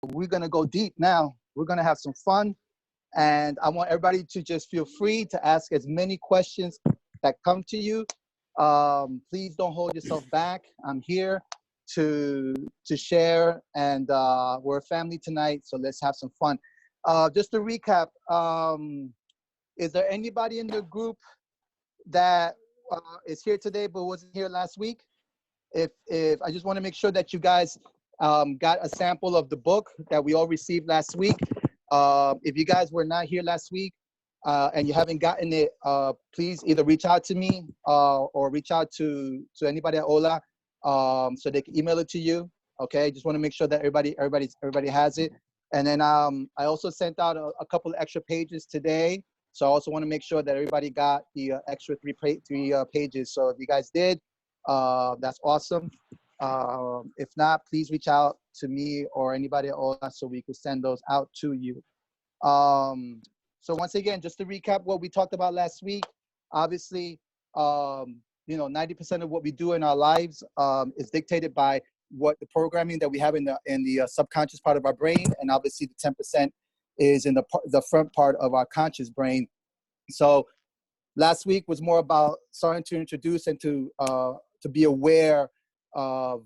we're going to go deep now. We're going to have some fun. And I want everybody to just feel free to ask as many questions that come to you. Please don't hold yourself back. I'm here to share, and we're a family tonight, so let's have some fun. Just to recap, is there anybody in the group that is here today but wasn't here last week? If I just want to make sure that you guys got a sample of the book that we all received last week. If you guys were not here last week and you haven't gotten it, please either reach out to me or reach out to anybody at HOLA so they can email it to you. Okay, just want to make sure that everybody has it. And then I also sent out a couple of extra pages today. So I also want to make sure that everybody got the extra three pages. So if you guys did, that's awesome. If not, please reach out to me or anybody at HOLA so we can send those out to you. So once again, just to recap what we talked about last week, obviously, 90% of what we do in our lives is dictated by what the programming that we have in the subconscious part of our brain, and obviously the 10% is in the front part of our conscious brain. So last week was more about starting to introduce and to be aware of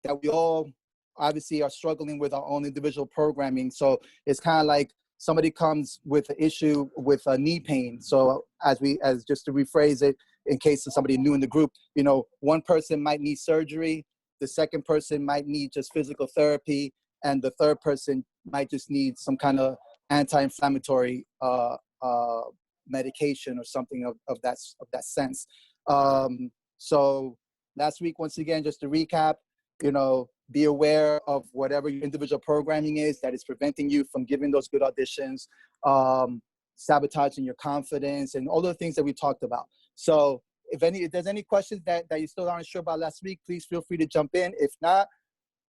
that we all obviously are struggling with our own individual programming. So it's kind of like somebody comes with an issue with a knee pain. So as just to rephrase it, in case of somebody new in the group, one person might need surgery, the second person might need just physical therapy, and the third person might just need some kind of anti-inflammatory medication or something of that sense. So last week, once again, just to recap, be aware of whatever your individual programming is that is preventing you from giving those good auditions, sabotaging your confidence, and all the things that we talked about. So if there's any questions that you still aren't sure about last week, please feel free to jump in. If not,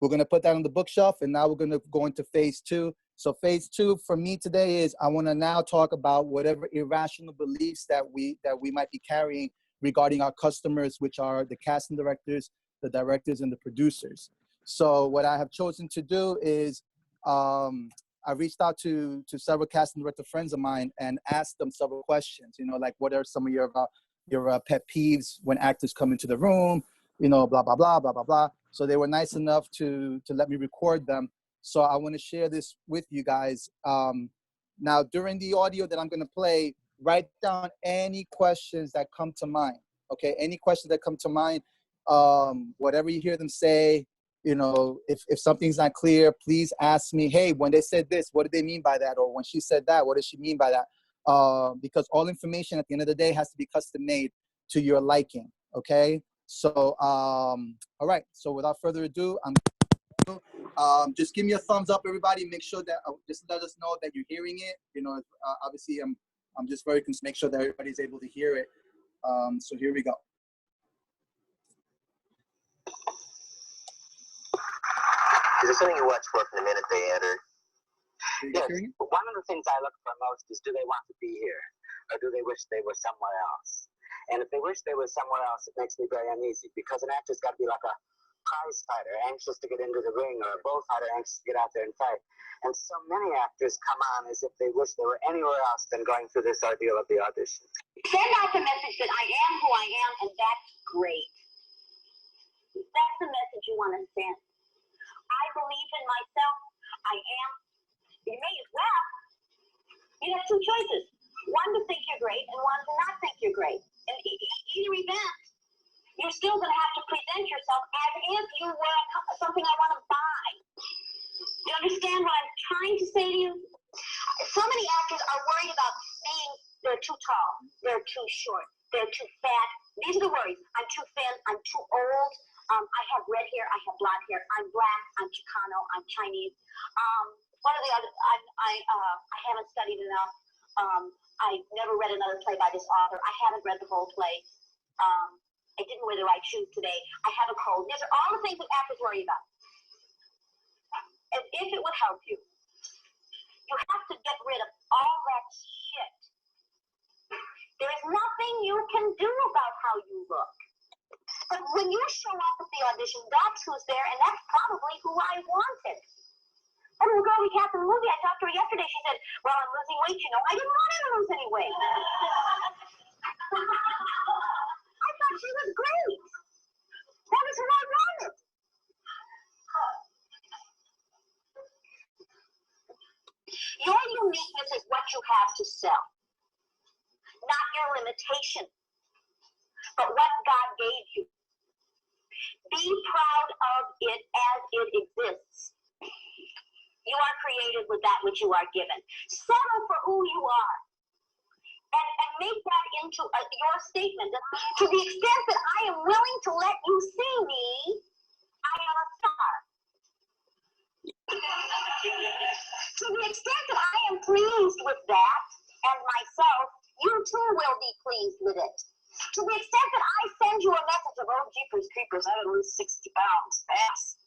we're going to put that on the bookshelf, and now we're going to go into phase 2. So phase 2 for me today is I want to now talk about whatever irrational beliefs that we might be carrying regarding our customers, which are the casting directors, the directors, and the producers. So what I have chosen to do is I reached out to several casting director friends of mine and asked them several questions, like what are some of your pet peeves when actors come into the room, blah, blah, blah, blah, blah, blah. So they were nice enough to let me record them. So I want to share this with you guys. Now, during the audio that I'm going to play, write down any questions that come to mind, okay? Any questions that come to mind, whatever you hear them say, if something's not clear, please ask me, hey, when they said this, what did they mean by that? Or when she said that, what does she mean by that? Because all information at the end of the day has to be custom made to your liking, okay? So, all right. So without further ado, just give me a thumbs up, everybody. Make sure that just let us know that you're hearing it. Obviously, I'm just very concerned to make sure that everybody's able to hear it. So here we go. Is there something you watch for from the minute they enter? Yes. One of the things I look for most is, do they want to be here? Or do they wish they were somewhere else? And if they wish they were somewhere else, it makes me very uneasy, because an actor's got to be like a prize fighter, anxious to get into the ring, or a bullfighter, anxious to get out there and fight. And so many actors come on as if they wish they were anywhere else than going through this ordeal of the audition. Send out the message that I am who I am, and that's great. That's the message you want to send. I believe in myself. I am. You may as well. You have two choices. One to think you're great, and one to not think you're great. In either event, you're still going to have to present yourself as if you were something I want to buy. You understand what I'm trying to say to you? So many actors are worried about they're too tall, they're too short, they're too fat. These are the worries. I'm too thin, I'm too old, I have red hair, I have blonde hair, I'm black, I'm Chicano, I'm Chinese. One of the other, I haven't studied enough. I never read another play by this author. I haven't read the whole play. I didn't wear the right shoes today. I have a cold. These are all the things that actors worry about. And if it would help you, you have to get rid of all that shit. There is nothing you can do about how you look. But when you show up at the audition, that's who's there, and that's probably who I wanted. girl we cast in the movie, I talked to her yesterday. She said, well, I'm losing weight, you know. I didn't want her to lose any weight. I thought she was great. That was who I wanted. Your uniqueness is what you have to sell, not your limitation, but what God gave you. Be proud of it as it exists. You are created with that which you are given. Settle for who you are. And make that into your statement. To the extent that I am willing to let you see me, I am a star. To the extent that I am pleased with that and myself, you too will be pleased with it. To the extent that I send you a message of, oh, jeepers creepers, I gotta lose 60 pounds fast.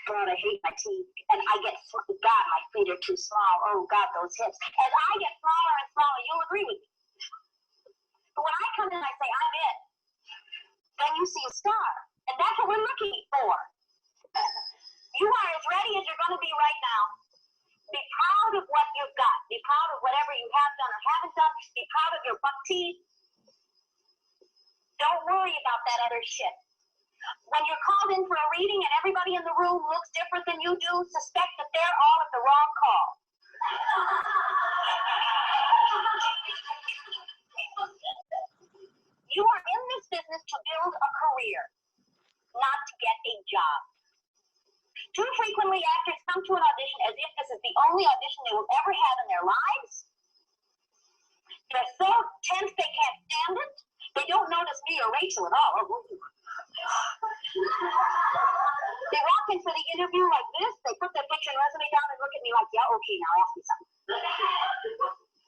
God, I hate my teeth. And I get, God, my feet are too small. Oh, God, those hips. As I get smaller and smaller, you'll agree with me. But when I come in and I say, I'm it, then you see a star. And that's what we're looking for. You are as ready as you're going to be right now. Be proud of what you've got. Be proud of whatever you have done or haven't done. Be proud of your buck teeth. Don't worry about that other shit. When you're called in for a reading and everybody in the room looks different than you do, suspect that they're all at the wrong call. You are in this business to build a career, not to get a job. Too frequently, actors come to an audition as if this is the only audition they will ever have in their lives. They're so tense they can't stand it. They don't notice me or Rachel at all. They walk in for the interview like this. They put their picture and resume down and look at me like, yeah, okay, now ask me something.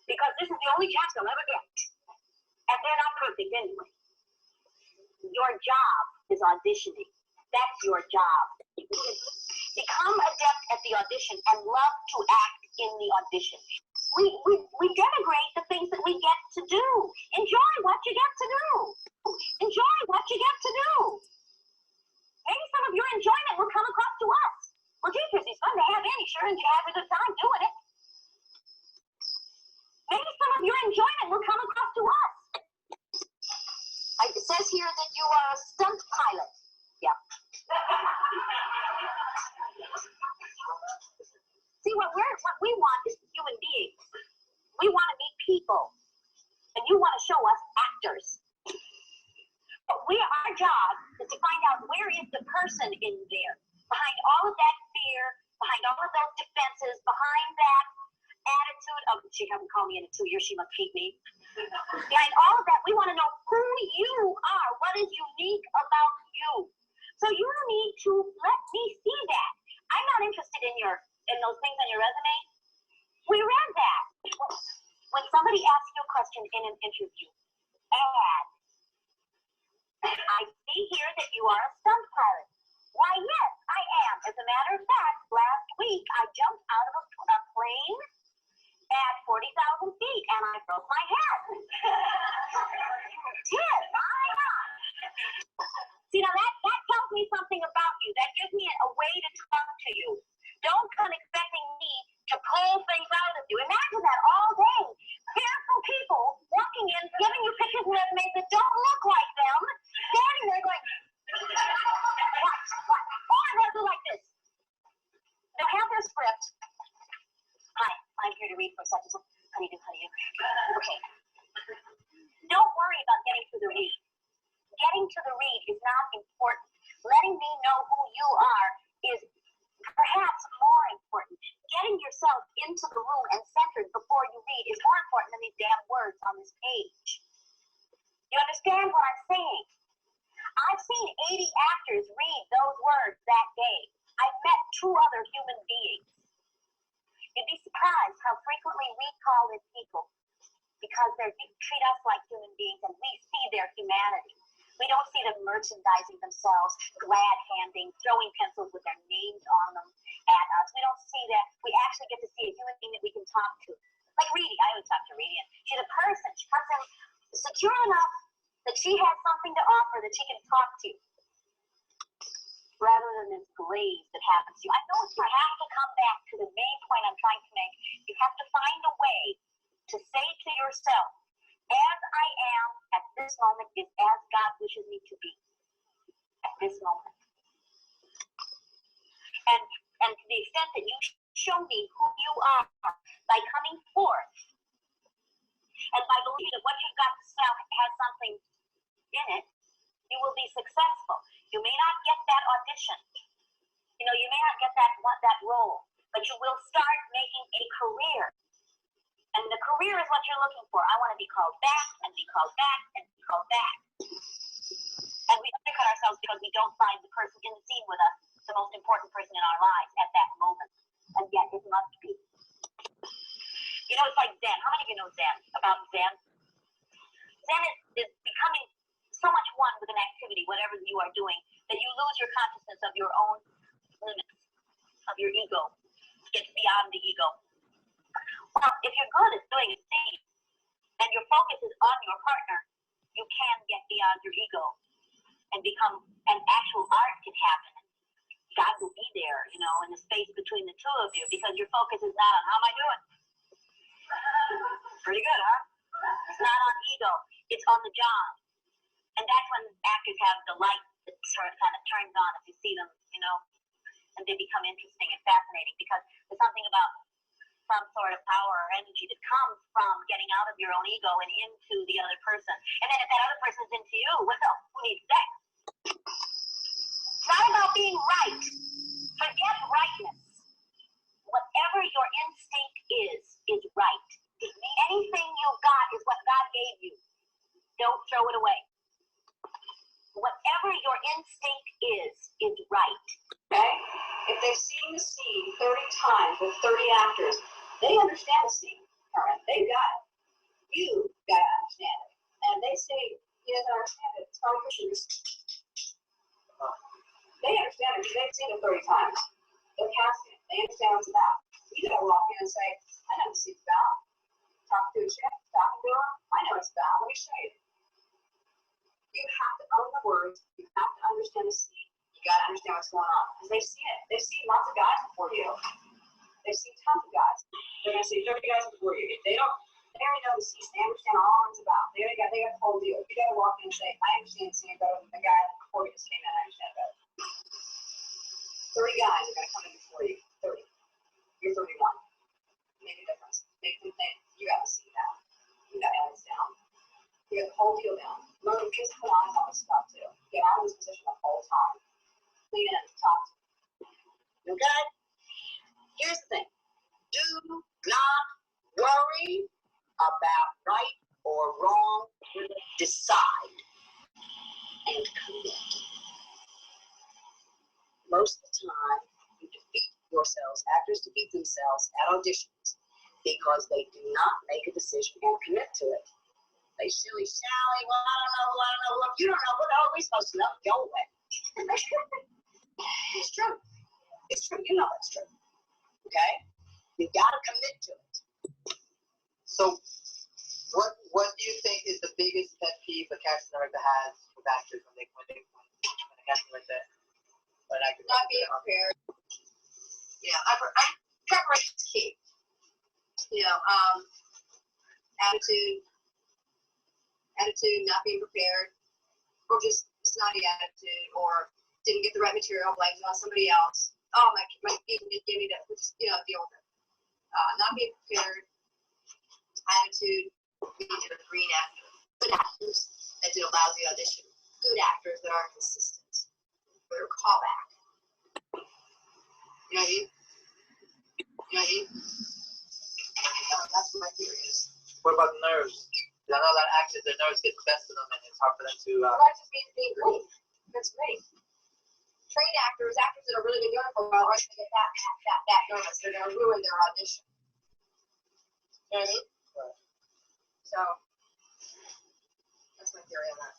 Because this is the only chance they'll ever get. And they're not perfect anyway. Your job is auditioning. That's your job. Become adept at the audition and love to act in the audition. We denigrate the things that we get to do. Enjoy what you get to do. Enjoy what you get to do. Maybe some of your enjoyment will come across to us. Well, jeepers, it's fun to have any, sure, and you have a good time doing it. Maybe some of your enjoyment will come across to us. It says here that you are a stunt pilot. Yeah. See, what we want is human beings. We want to meet people. And you want to show us actors. But our job is to find out where is the person in there. Behind all of that fear, behind all of those defenses, behind that attitude of, she hasn't called me in 2 years, she must hate me. Behind all of that, we want to know who you are. What is unique about you? So you need to let me see that. I'm not interested in those things on your resume. We read that. When somebody asks you a question in an interview, add, I see here that you are a stunt pilot. Why, yes, I am. As a matter of fact, last week I jumped out of a plane at 40,000 feet and I broke my head. Did I not? See, now that tells me something about you. That gives me a way to talk to you. Don't come expecting me to pull things out of you. Imagine that all day. Fearful people walking in, giving you pictures and resumes that don't look like them, standing there going, what? Oh, I want to do like this. They'll have their script. Hi, I'm here to read for such and such. How do you do? Okay. Don't worry about getting to the read. Getting to the read is not important. Letting me know who you are is perhaps more important. Getting yourself into the room and centered before you read is more important than these damn words on this page. You understand what I'm saying? I've seen 80 actors read those words that day. I've met 2 other human beings. You'd be surprised how frequently we call in people because they treat us like human beings and we see their humanity. We don't see them merchandising themselves, glad-handing, throwing pencils with their names on them at us. We don't see that. We actually get to see a human being that we can talk to. Like Reedy. I always talk to Reedy. She's a person. She comes in secure enough that she has something to offer that she can talk to. Rather than this glaze that happens to you. I know I have to come back to the the main point I'm trying to make. You have to find a way to say to yourself, as I am at this moment is as God wishes me to be at this moment. And to the extent that you show me who you are by coming forth and by believing that what you've got to say has something in it, you will be successful. You may not get that audition. You know, you may not get that role, but you will start making a career. And the career is what you're looking for. I want to be called back and be called back and be called back. And we undercut ourselves because we don't find the person in the scene with us, the most important person in our lives at that moment. And yet it must be. You know, it's like Zen. How many of you know Zen? About Zen? Zen is becoming so much one with an activity, whatever you are doing, that you lose your consciousness of your own limits, of your ego. Get beyond the ego. Well, if you're good at doing a scene and your focus is on your partner, you can get beyond your ego and become an actual art can happen. God will be there, you know, in the space between the two of you because your focus is not on how am I doing? Pretty good, huh? It's not on ego. It's on the job. And that's when actors have the light that kind of turns on if you see them, you know, and they become interesting and fascinating because there's something about some sort of power or energy that comes from getting out of your own ego and into the other person. And then if that other person's into you, well, who needs sex? It's not about being right. Forget rightness. Whatever your instinct is right. Anything you got is what God gave you. Don't throw it away. Whatever your instinct is right. Okay? If they've seen the scene 30 times with 30 actors, they understand the scene, Herman. They got it. You got to understand it. And they say he doesn't understand it. It's probably because they understand it because they've seen it 30 times. They're casting it. They understand what it's about. You got to walk in and say, I know what the scene's about. Talk to a chef, talking to her. I know what it's about. Let me show you. You have to own the words. You have to understand the scene. You got to understand what's going on. Because they've seen it. They've seen lots of guys before you. They've seen tons of guys. They're going to see 30 guys before you. They already know the scene. They understand all it's about. They got the whole deal. You got to walk in and say, I understand the scene better than the guy before you just came in. I understand better. 30 guys are going to come in before you. 30. You're 31. Make a difference. Make them think you got the scene down. You got Alex down. You got the whole deal down. Learn to kiss the eyes on this stuff too. Get out of this position the whole time. Lean in, talk to me. Okay? Here's the thing. Do not worry about right or wrong. Decide and commit. Most of the time, you defeat yourselves, actors defeat themselves at auditions because they do not make a decision and commit to it. They shilly-shally, well, I don't know. Well, if you don't know, what are we supposed to know? Go away. It's true. It's true. You know it's true. Okay? You've got to commit to it. So, what do you think is the biggest pet peeve a casting director has with actors when they casting like that? Not being prepared. Yeah, preparation is key. You know, attitude, not being prepared, or just snotty attitude, or didn't get the right material, blames it on somebody else. Oh, my agent didn't give me that. Just, you know, deal with it. Not being prepared, attitude, being a green actor. Good actors that did a lousy audition. Good actors that are consistent. They're a callback. You know what I mean? That's what my theory is. What about the nerves? I know that actors, their nerves get the best of them, and it's hard for them to. Well, that just means being great. That's great. Trained actors that have really been doing it for a while, aren't going to get that nervous. They're going to ruin their audition. You know what I mean? Right. So, that's my theory on that.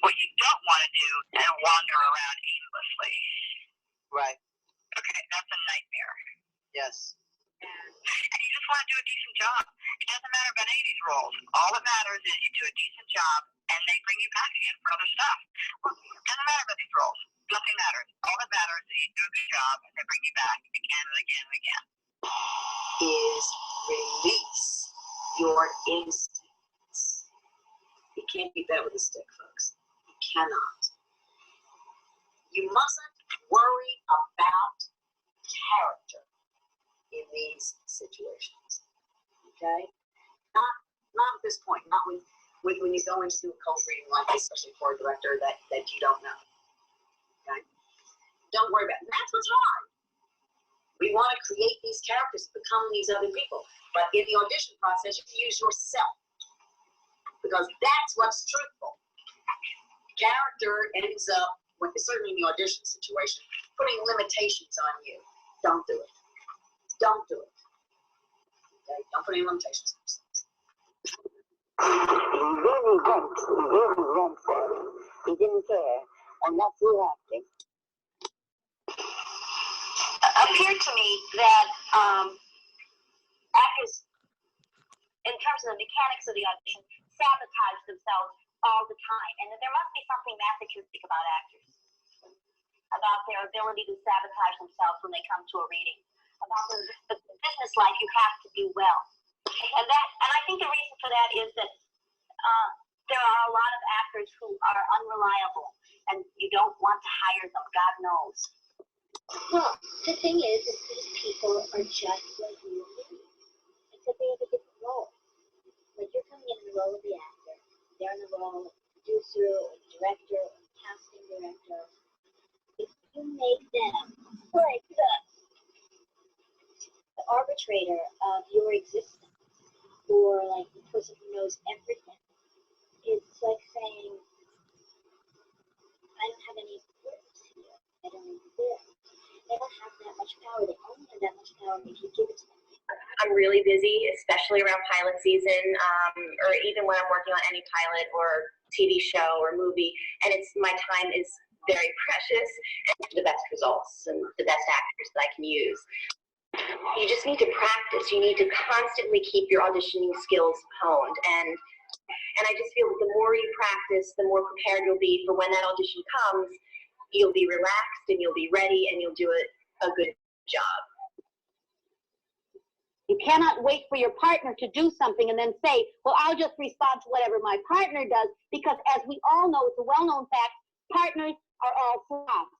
What you don't want to do is wander around aimlessly. Right. Okay, that's a nightmare. Yes. And you just want to do a decent job. It doesn't matter about any of these roles. All that matters is you do a decent job and they bring you back again for other stuff. Well, it doesn't matter about these roles. Nothing matters. All that matters is you do a good job and they bring you back again and again and again. Is release your instincts. You can't beat that with a stick, folks. You cannot. You mustn't worry about character in these situations. Okay? Not at this point. Not when you go into a cold reading like this, especially for a director that you don't know. Okay? Don't worry about it. That's what's hard. We want to create these characters to become these other people. But in the audition process, you use yourself. Because that's what's truthful. Character ends up, certainly in the audition situation, putting limitations on you. Don't do it. Don't do it. Okay? Don't put any limitations on yourself. He didn't care, and that's the acting. Appeared to me that actors, in terms of the mechanics of the audition, sabotage themselves all the time, and that there must be something masochistic about actors, about their ability to sabotage themselves when they come to a reading, about the business life you have to do well, and I think the reason for that is that there are a lot of actors who are unreliable, and you don't want to hire them. God knows. Well, the thing is these people are just like you and me, except they have a different role. Like you're coming in the role of the actor, they're in the role of producer or director or casting director. If you make them like the arbitrator of your existence, or like the person who knows everything, it's like saying, I don't have any words here, I don't exist. They don't have that much power. They only have that much power if you give it to them. I'm really busy, especially around pilot season, or even when I'm working on any pilot or TV show or movie, and my time is very precious, and the best results and the best actors that I can use. You just need to practice. You need to constantly keep your auditioning skills honed, and I just feel that the more you practice, the more prepared you'll be for when that audition comes. You'll be relaxed and you'll be ready and you'll do a good job. You cannot wait for your partner to do something and then say, well, I'll just respond to whatever my partner does, because as we all know, it's a well-known fact, partners are all slobs.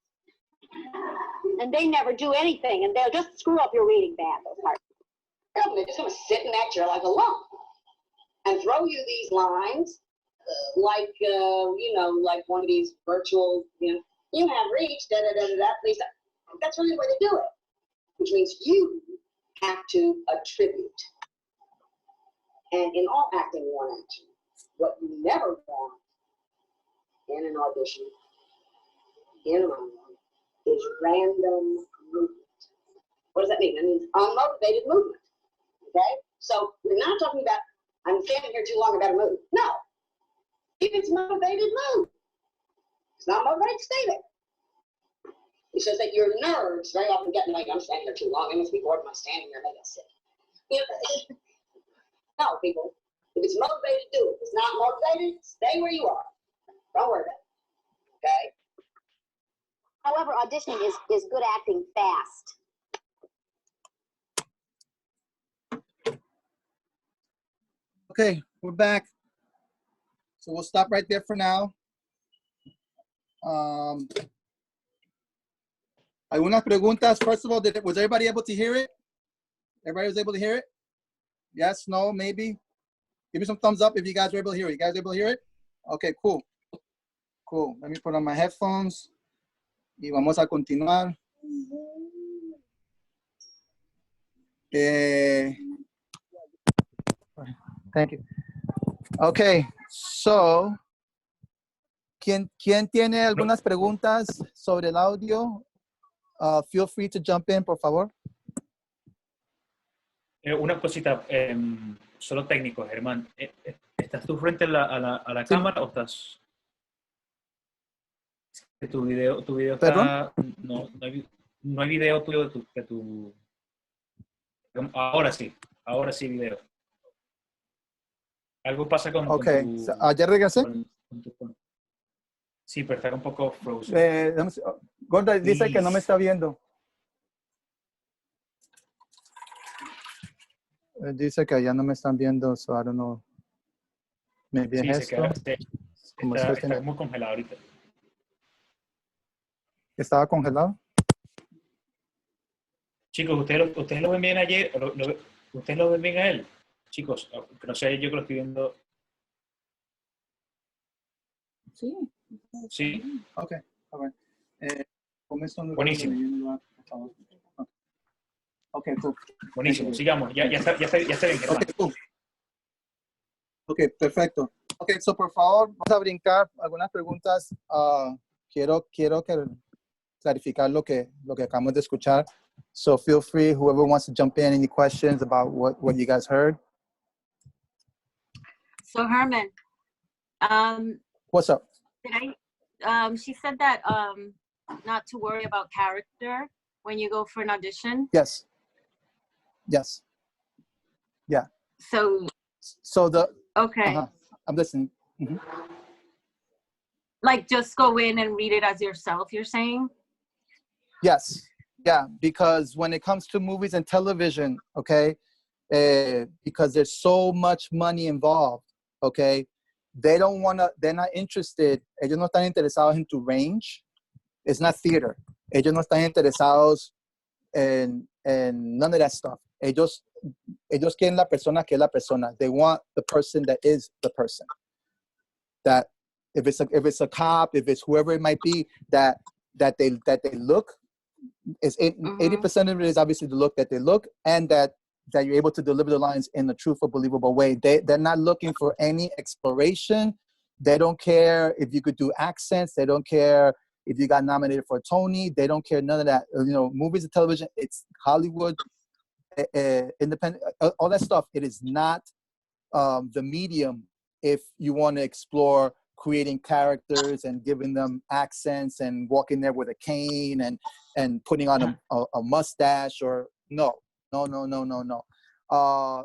And they never do anything, and they'll just screw up your reading bad, those partners. They're just going to sit in that chair like a lump and throw you these lines like one of these virtual, you have reached, da-da-da-da-da, please. That's really the way they do it, which means you have to attribute. And in all acting, you want action. What you never want in an audition, in a monologue, is random movement. What does that mean? That means unmotivated movement. Okay? So we're not talking about, I'm standing here too long about a move. No. If it's motivated, move. It's not motivated, stay there. It says that your nerves very often get like, I'm standing here too long. I must be bored of my standing here. Maybe I'll sit. No, people. If it's motivated, do it. If it's not motivated, stay where you are. Don't worry about it. Okay? However, auditioning is good acting fast. Okay, we're back. So we'll stop right there for now. Algunas preguntas. First of all, was everybody able to hear it? Everybody was able to hear it? Yes, no, maybe? Give me some thumbs up if you guys were able to hear it. You guys able to hear it? Okay, cool. Cool. Let me put on my headphones. Y vamos a continuar. Thank you. Okay, so, ¿quién tiene algunas preguntas sobre el audio? Feel free to jump in, por favor. Una cosita, solo técnico, Herman. ¿Estás tú frente a la cámara o estás...? Tu video está... No hay video tuyo de tu... Ahora sí video. Algo pasa con Okay, tu... ¿ya regresé? Sí, pero está un poco frozen. Gorda dice Please. que no me está viendo. Dice que allá no me están viendo, so I don't know. Maybe Sí, es se esto. queda, está muy congelado ahorita. ¿Estaba congelado? Chicos, ¿ustedes lo ven bien ayer? ¿Ustedes lo ven bien a él? Chicos, no sé, yo que lo estoy viendo. Sí. Sí. Ok, a ver. Buenísimo. Ok, cool. Buenísimo, sigamos. Ya está bien, Germán. Ok, cool. Ok, perfecto. Ok, so por favor, vamos a brincar algunas preguntas. Quiero clarificar lo que acabamos de escuchar. So feel free, whoever wants to jump in, any questions about what you guys heard. So Herman, What's up? she said that not to worry about character when you go for an audition. Yes. Yes. Yeah. So the okay. I'm listening. Like just go in and read it as yourself, you're saying? Yes. Yeah, because when it comes to movies and television, okay, because there's so much money involved, okay, they're not interested, ellos no están interesados en tu range. It's not theater. Ellos no están interesados en none of that stuff. Ellos quieren la persona que es la persona. They want the person that is the person. That if it's a cop, if it's whoever it might be, that they look, is 80% of it is obviously the look that they look, and that you're able to deliver the lines in a truthful, believable way. They're not looking for any exploration. They don't care if you could do accents. They don't care if you got nominated for a Tony. They don't care, none of that. You know, movies and television, it's Hollywood, independent, all that stuff. It is not the medium if you want to explore creating characters and giving them accents and walking there with a cane and putting on a mustache or no.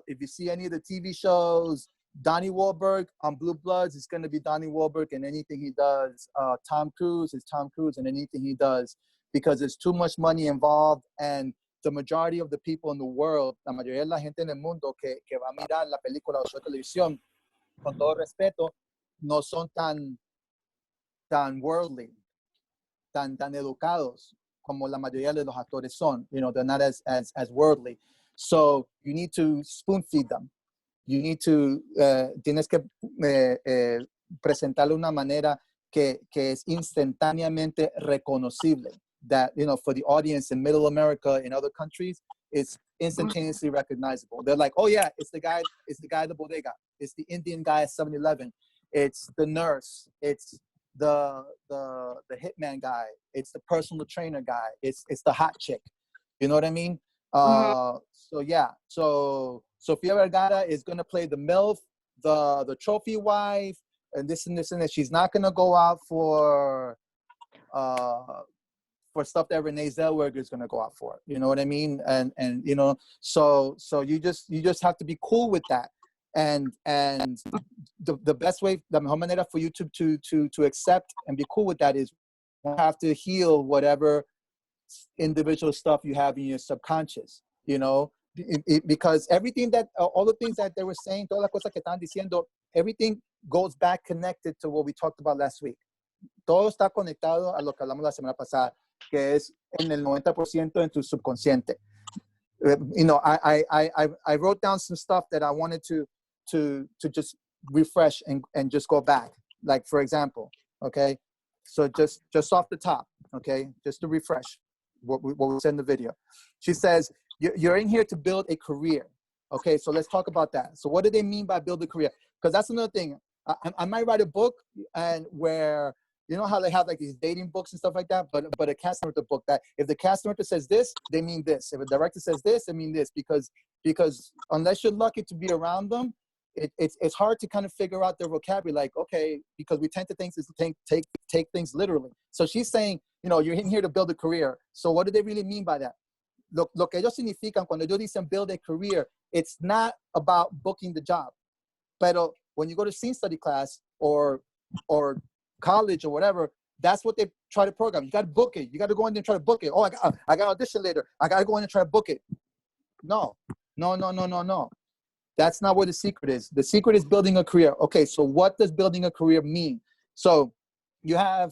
If you see any of the TV shows, Donnie Wahlberg on Blue Bloods is going to be Donnie Wahlberg in anything he does. Tom Cruise is Tom Cruise in anything he does, because there's too much money involved, and the majority of the people in the world, la mayoría de la gente en el mundo que va a mirar la película o show de televisión, con todo respeto, no son tan worldly, tan educados como la mayoría de los actores son. You know, they're not as worldly. So you need to spoon feed them. You need to, tienes que presentarle una manera que es instantáneamente reconocible. That, you know, for the audience in Middle America, in other countries, it's instantaneously recognizable. They're like, oh yeah, it's the guy at the bodega. It's the Indian guy at 7-Eleven. It's the nurse. It's the hitman guy. It's the personal trainer guy. It's the hot chick. You know what I mean? So yeah. So Sofia Vergara is gonna play the MILF, the trophy wife, and this and that. She's not gonna go out for stuff that Renee Zellweger is gonna go out for. You know what I mean? And you know, so you just have to be cool with that. And the best way, la mejor manera for you to accept and be cool with that is you have to heal whatever individual stuff you have in your subconscious, you know, because everything that, all the things that they were saying, todas las cosas que están diciendo, everything goes back connected to what we talked about last week. Todo está conectado a lo que hablamos la semana pasada, que es en el 90% en tu subconsciente. You know, I wrote down some stuff that I wanted to just refresh and just go back. Like, for example, okay, so just off the top, okay, just to refresh what we said in the video. She says, you're in here to build a career. Okay, so let's talk about that. So what do they mean by build a career? Because that's another thing. I might write a book, and where, you know how they have like these dating books and stuff like that, but a casting director book, that if the casting director says this, they mean this. If a director says this, they mean this, because unless you're lucky to be around them, it's hard to kind of figure out their vocabulary. Like, okay, because we tend to take things literally. So she's saying, you know, you're in here to build a career. So what do they really mean by that? Lo que ellos significan cuando ellos dicen build a career, it's not about booking the job. Pero when you go to scene study class or college or whatever, that's what they try to program. You got to book it. You got to go in there and try to book it. Oh, I got audition later. I got to go in and try to book it. No. That's not where the secret is. The secret is building a career. Okay, so what does building a career mean? So you got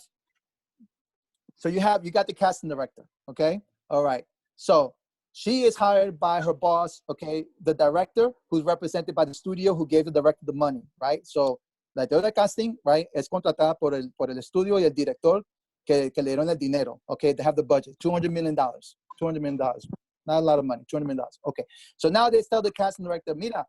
the casting director, okay? All right. So she is hired by her boss, okay? The director, who's represented by the studio, who gave the director the money, right? So la directora de casting, right, es contratada por el estudio y el director que le dieron el dinero, okay? They have the budget, $200 million. $200 million. Not a lot of money, $200 million. Okay. So now they tell the casting director, mira,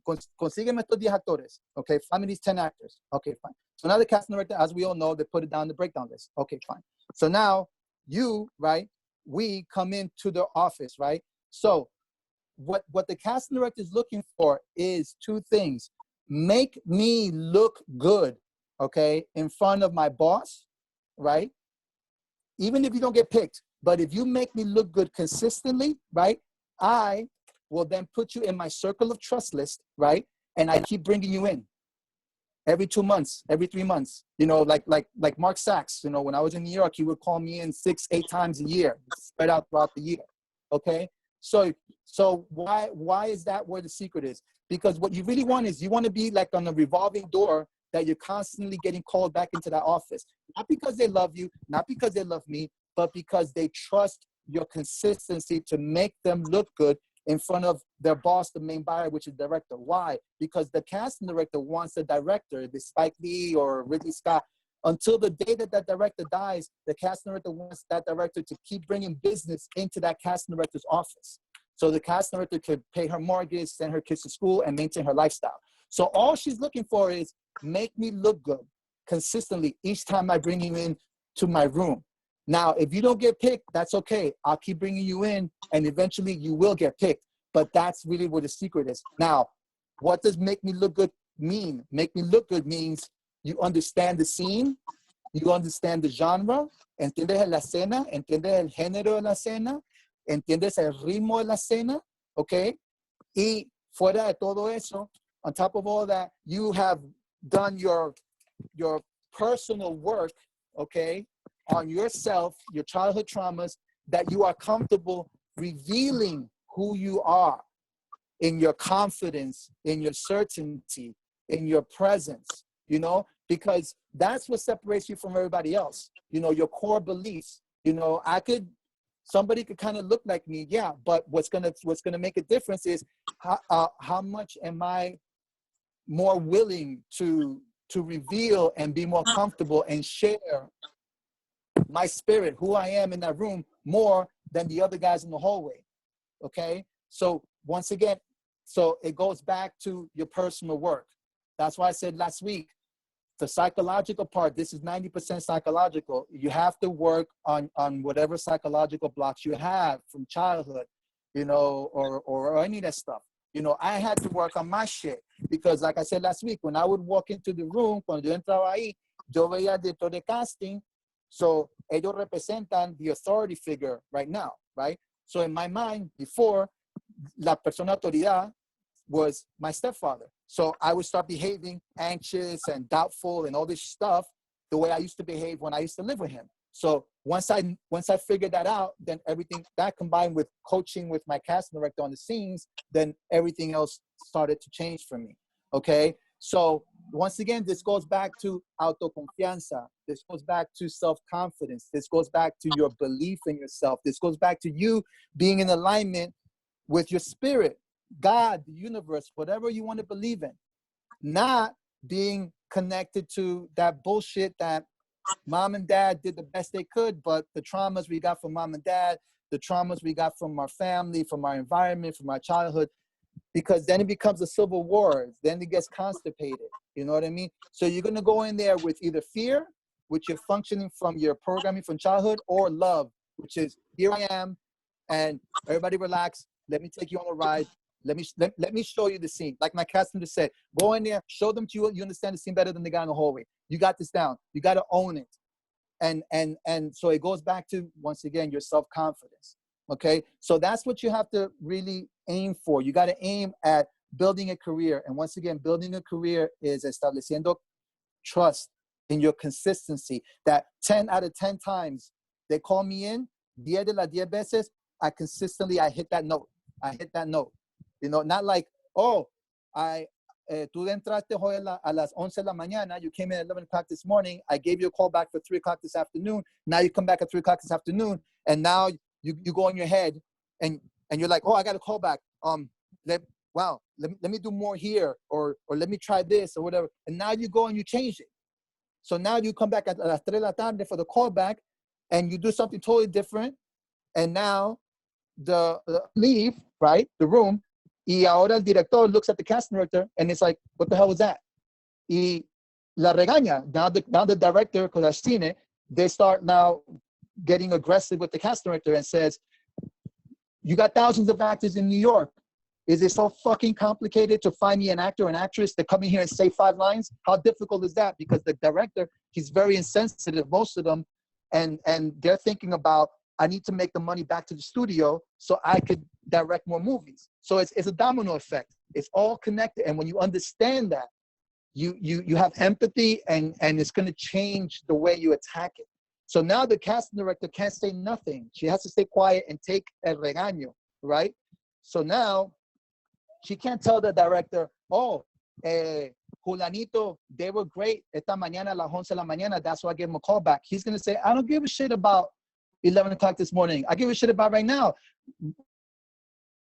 consígueme estos 10 actores. Okay, find me these 10 actors. Okay, fine. So now the casting director, as we all know, they put it down the breakdown list. Okay, fine. So now we come into the office, right? So what the casting director is looking for is two things. Make me look good, okay, in front of my boss, right? Even if you don't get picked, but if you make me look good consistently, right, I will then put you in my circle of trust list, right? And I keep bringing you in every 2 months, every 3 months. You know, like Mark Sachs, you know, when I was in New York, he would call me in 6-8 times a year, spread out throughout the year, okay? So why is that where the secret is? Because what you really want is you want to be like on a revolving door that you're constantly getting called back into that office. Not because they love you, not because they love me, but because they trust your consistency to make them look good in front of their boss, the main buyer, which is the director. Why? Because the casting director wants the director, the Spike Lee or Ridley Scott, until the day that that director dies, the casting director wants that director to keep bringing business into that casting director's office. So the casting director could pay her mortgage, send her kids to school, and maintain her lifestyle. So all she's looking for is make me look good consistently each time I bring you in to my room. Now, if you don't get picked, that's okay. I'll keep bringing you in, and eventually you will get picked. But that's really where the secret is. Now, what does make me look good mean? Make me look good means you understand the scene, you understand the genre, entiendes la escena, entiendes el género de la escena, entiendes el ritmo de la escena, okay? Y fuera de todo eso, on top of all that, you have done your personal work, okay, on yourself, your childhood traumas, that you are comfortable revealing who you are in your confidence, in your certainty, in your presence, you know, because that's what separates you from everybody else. You know, your core beliefs. You know, somebody could kind of look like me, yeah, but what's gonna make a difference is how much am I more willing to reveal and be more comfortable and share my spirit, who I am in that room, more than the other guys in the hallway, okay? So once again, so it goes back to your personal work. That's why I said last week, the psychological part, this is 90% psychological. You have to work on whatever psychological blocks you have from childhood, you know, or any of that stuff. You know, I had to work on my shit because like I said last week, when I would walk into the room, cuando yo entraba ahí, yo veía director de casting. So ellos representan the authority figure right now, right? So in my mind, before, la persona autoridad was my stepfather. So I would start behaving anxious and doubtful and all this stuff the way I used to behave when I used to live with him. So once I figured that out, then everything that combined with coaching with my casting director on the scenes, then everything else started to change for me, okay? So once again, this goes back to autoconfianza. This goes back to self-confidence. This goes back to your belief in yourself. This goes back to you being in alignment with your spirit, God, the universe, whatever you want to believe in. Not being connected to that bullshit that mom and dad did the best they could, but the traumas we got from mom and dad, the traumas we got from our family, from our environment, from our childhood, because then it becomes a civil war. Then it gets constipated. You know what I mean? So you're going to go in there with either fear, which you're functioning from your programming from childhood, or love, which is here I am, and everybody relax. Let me take you on a ride. Let me show you the scene. Like my casting just said, go in there, show them to you. You understand the scene better than the guy in the hallway. You got this down. You got to own it. And so it goes back to, once again, your self-confidence. Okay. So that's what you have to really aim for. You got to aim at building a career. And once again, building a career is estableciendo trust, in your consistency. That 10 out of 10 times they call me in, 10 de las 10 veces, I hit that note. You know, not like, oh, tú entraste hoy a las 11 de la mañana, you came in at 11 o'clock this morning, I gave you a call back for 3 o'clock this afternoon, now you come back at 3 o'clock this afternoon, and now you go in your head, and you're like, oh, I got a call back, let me do more here, or let me try this, or whatever, and now you go and you change it. So now you come back at las 3 de la tarde for the callback, and you do something totally different, and now the leave, right, the room, y ahora el director looks at the casting director, and it's like, what the hell was that? Y la regaña. Now the director, because I've seen it, they start now getting aggressive with the casting director and says, you got thousands of actors in New York. Is it so fucking complicated to find me an actor or an actress to come in here and say 5 lines? How difficult is that? Because the director, he's very insensitive, most of them, and they're thinking about, I need to make the money back to the studio so I could direct more movies. So it's a domino effect. It's all connected. And when you understand that, you have empathy, and it's going to change the way you attack it. So now the casting director can't say nothing. She has to stay quiet and take el regaño, right? So now she can't tell the director, oh, Julanito, they were great esta mañana a las 11 de la mañana, that's why I gave him a call back. He's going to say, I don't give a shit about 11 o'clock this morning. I give a shit about right now.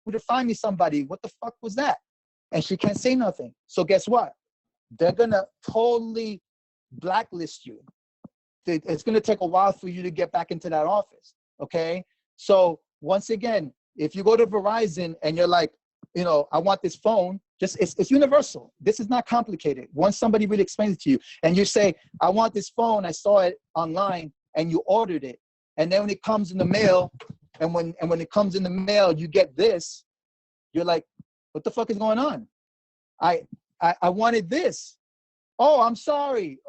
Would find me somebody. What the fuck was that? And she can't say nothing. So guess what? They're going to totally blacklist you. It's going to take a while for you to get back into that office. Okay? So once again, if you go to Verizon and you're like, you know, I want this phone, just it's universal. This is not complicated. Once somebody really explains it to you and you say, I want this phone, I saw it online, and you ordered it. And then when it comes in the mail, and when it comes in the mail, you get this, you're like, what the fuck is going on? I wanted this. Oh, I'm sorry.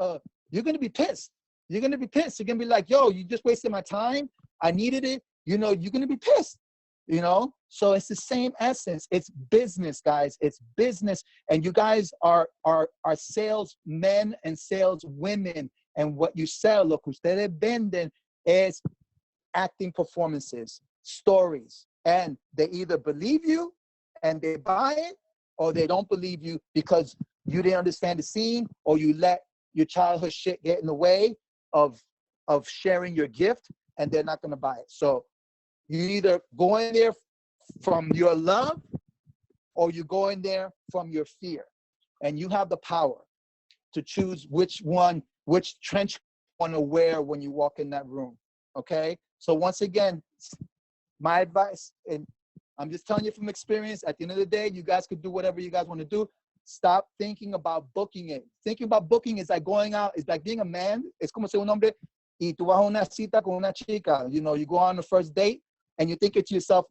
You're going to be pissed. You're going to be pissed. You're going to be like, yo, you just wasted my time. I needed it. You know, you're going to be pissed, you know? So it's the same essence. It's business, guys. It's business. And you guys are salesmen and saleswomen. And what you sell, lo que ustedes venden, is acting performances, stories, and they either believe you and they buy it, or they don't believe you because you didn't understand the scene, or you let your childhood shit get in the way of sharing your gift, and they're not going to buy it. So you either go in there from your love, or you go in there from your fear, and you have the power to choose which trench you want to wear when you walk in that room. Okay, so once again, my advice, and I'm just telling you from experience, at the end of the day, you guys could do whatever you guys want to do. Stop thinking about booking it. Thinking about booking is like going out, it's like being a man. Es como ser un hombre y tú vas a una cita con una chica. You know, you go on the first date and you think it to yourself,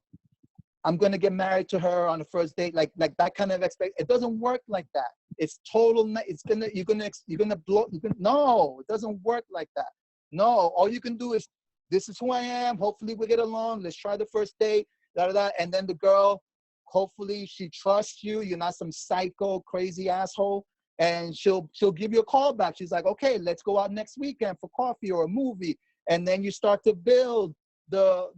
I'm going to get married to her on the first date, like that kind of expect. It doesn't work like that. It's total. You're gonna blow. No, it doesn't work like that. No, all you can do is, this is who I am. Hopefully we get along. Let's try the first date, and then the girl, hopefully she trusts you. You're not some psycho, crazy asshole, and she'll give you a call back. She's like, okay, let's go out next weekend for coffee or a movie, and then you start to build the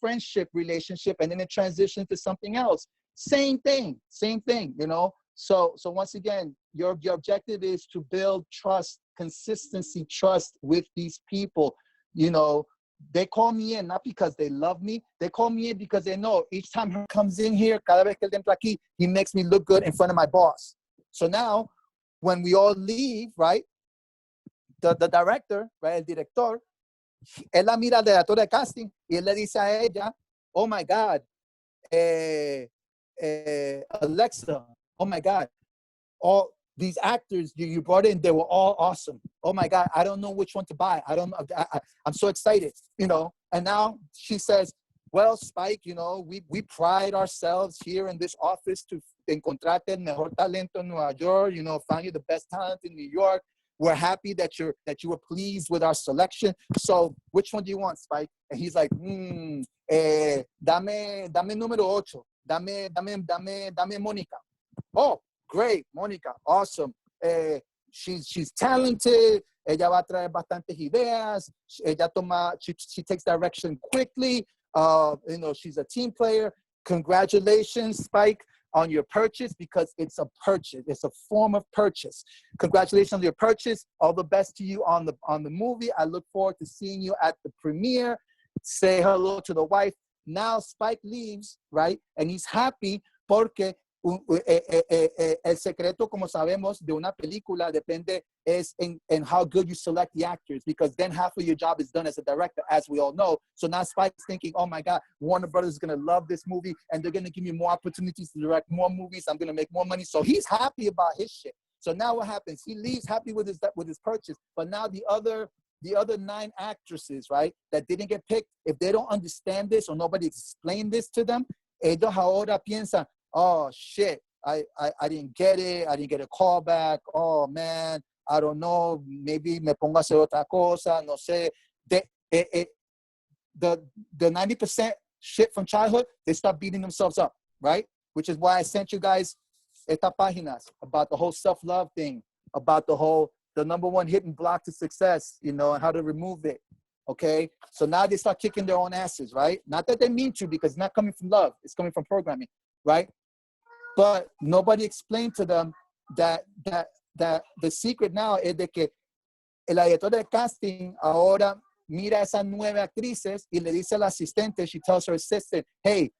friendship relationship, and then it transitions to something else. Same thing, you know? So once again, your objective is to build trust, consistency, trust with these people. You know, they call me in not because they love me. They call me in because they know each time he comes in here, cada vez que él entra aquí, he makes me look good in front of my boss. So now, when we all leave, right, the director, right, el director, él la mira al director de casting y él le dice a ella, oh my God, Alexa, oh my God, all these actors you brought in, they were all awesome. Oh my God, I don't know which one to buy. I'm so excited, you know. And now she says, well, Spike, you know, we pride ourselves here in this office to encontrarte el mejor talento en Nueva York, you know, find you the best talent in New York. We're happy that you were pleased with our selection. So which one do you want, Spike? And he's like, dame número 8. Dame Mónica. Oh, great, Mónica, awesome. she's talented. Ella va a traer bastantes ideas. Ella she takes direction quickly. You know, she's a team player. Congratulations, Spike, on your purchase, because it's a purchase. It's a form of purchase. Congratulations on your purchase. All the best to you on the movie. I look forward to seeing you at the premiere. Say hello to the wife. Now Spike leaves, right? And he's happy porque el secreto, como sabemos, de una película depende es en how good you select the actors, because then half of your job is done as a director, as we all know. So now Spike's thinking, oh my God, Warner Brothers is going to love this movie and they're going to give me more opportunities to direct more movies. I'm going to make more money. So he's happy about his shit. So now what happens? He leaves happy with his purchase. But now the other 9 actresses, right, that didn't get picked, if they don't understand this or nobody explained this to them, ellos ahora piensan, oh shit, I didn't get it. I didn't get a call back. Oh man, I don't know. Maybe me pongo a hacer otra cosa. No sé. The 90% shit from childhood, they start beating themselves up, right? Which is why I sent you guys estas páginas about the whole self-love thing, about the number 1 hidden block to success, you know, and how to remove it. Okay, so now they start kicking their own asses, right? Not that they mean to, because it's not coming from love, it's coming from programming, right? But nobody explained to them that the secret now es de que el director de casting ahora mira a esas 9 actrices y le dice a la asistente, she tells her assistant, hey,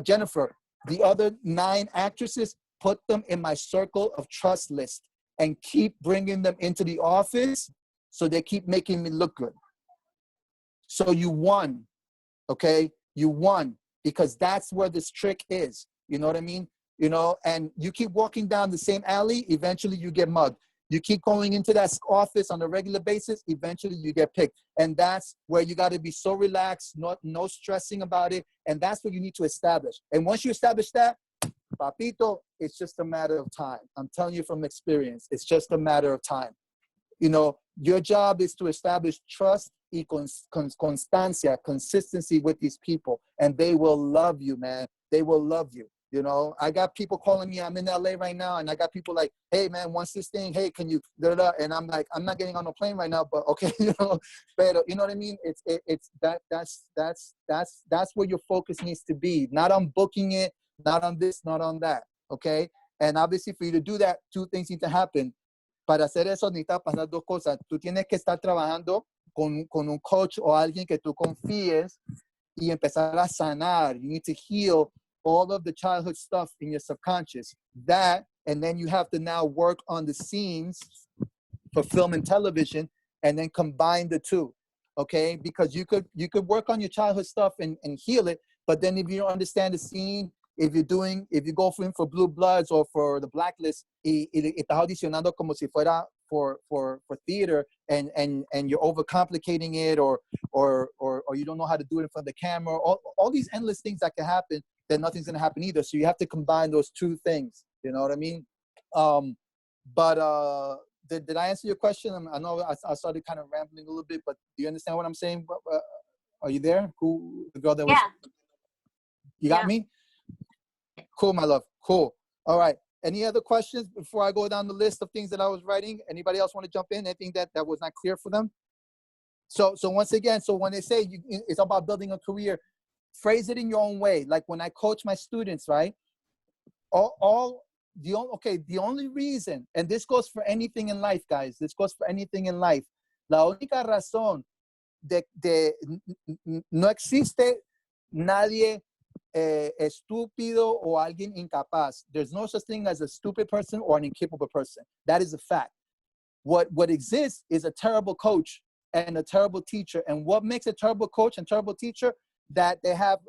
Jennifer, the other 9 actresses, put them in my circle of trust list and keep bringing them into the office so they keep making me look good. So you won, okay? You won, because that's where this trick is. You know what I mean? You know, and you keep walking down the same alley, eventually you get mugged. You keep going into that office on a regular basis, eventually you get picked. And that's where you got to be so relaxed, no stressing about it. And that's what you need to establish. And once you establish that, papito, it's just a matter of time. I'm telling you from experience, it's just a matter of time. You know, your job is to establish trust y constancia, consistency with these people, and they will love you, man. They will love you. You know, I got people calling me. I'm in LA right now, and I got people like, hey, man, once this thing, hey, can you, da, da, da. And I'm like, I'm not getting on a plane right now, but okay, you know, but you know what I mean? That's where your focus needs to be. Not on booking it, not on this, not on that, okay? And obviously for you to do that, 2 things need to happen. Para hacer eso necesitas pasar 2 cosas. Tú tienes que estar trabajando con un coach o alguien que tú confíes y empezar a sanar. You need to heal all of the childhood stuff in your subconscious. That, and then you have to now work on the scenes for film and television, and then combine the 2, okay? Because you could work on your childhood stuff and heal it, but then if you don't understand the scene, if you go for Blue Bloods or for the Blacklist, y estás audicionando como si fuera for theater, and you're overcomplicating it, or you don't know how to do it in front of the camera, all these endless things that can happen, then nothing's going to happen either. So you have to combine those 2 things. You know what I mean? Did I answer your question? I know I started kind of rambling a little bit, but do you understand what I'm saying? Are you there? Who, the girl that was? Yeah. You got me? Cool, my love. Cool. All right. Any other questions before I go down the list of things that I was writing? Anybody else want to jump in? Anything that was not clear for them? So once again, so when they say it's about building a career, phrase it in your own way. Like when I coach my students, right? The only reason, and this goes for anything in life, guys. This goes for anything in life. La única razón de no existe nadie estúpido o alguien incapaz. There's no such thing as a stupid person or an incapable person. That is a fact. What exists is a terrible coach and a terrible teacher. And what makes a terrible coach and terrible teacher? That they have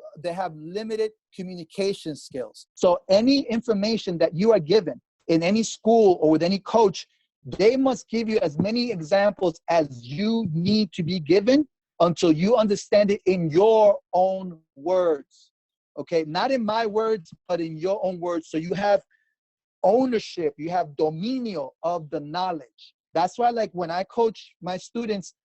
limited communication skills. So any information that you are given in any school or with any coach, they must give you as many examples as you need to be given until you understand it in your own words. Okay, not in my words, but in your own words. So you have ownership, you have dominio of the knowledge. That's why, like when I coach my students,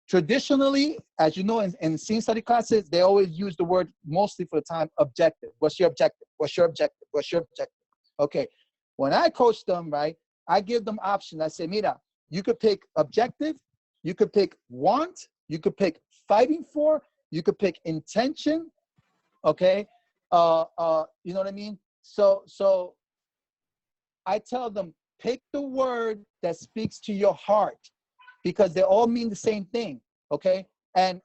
traditionally, as you know, in scene study classes, they always use the word mostly for the time objective. What's your objective? What's your objective? What's your objective? Okay, when I coach them, right, I give them options. I say, mira, you could pick objective, you could pick want, you could pick fighting for, you could pick intention, okay? You know what I mean? So I tell them, pick the word that speaks to your heart, because they all mean the same thing, okay? And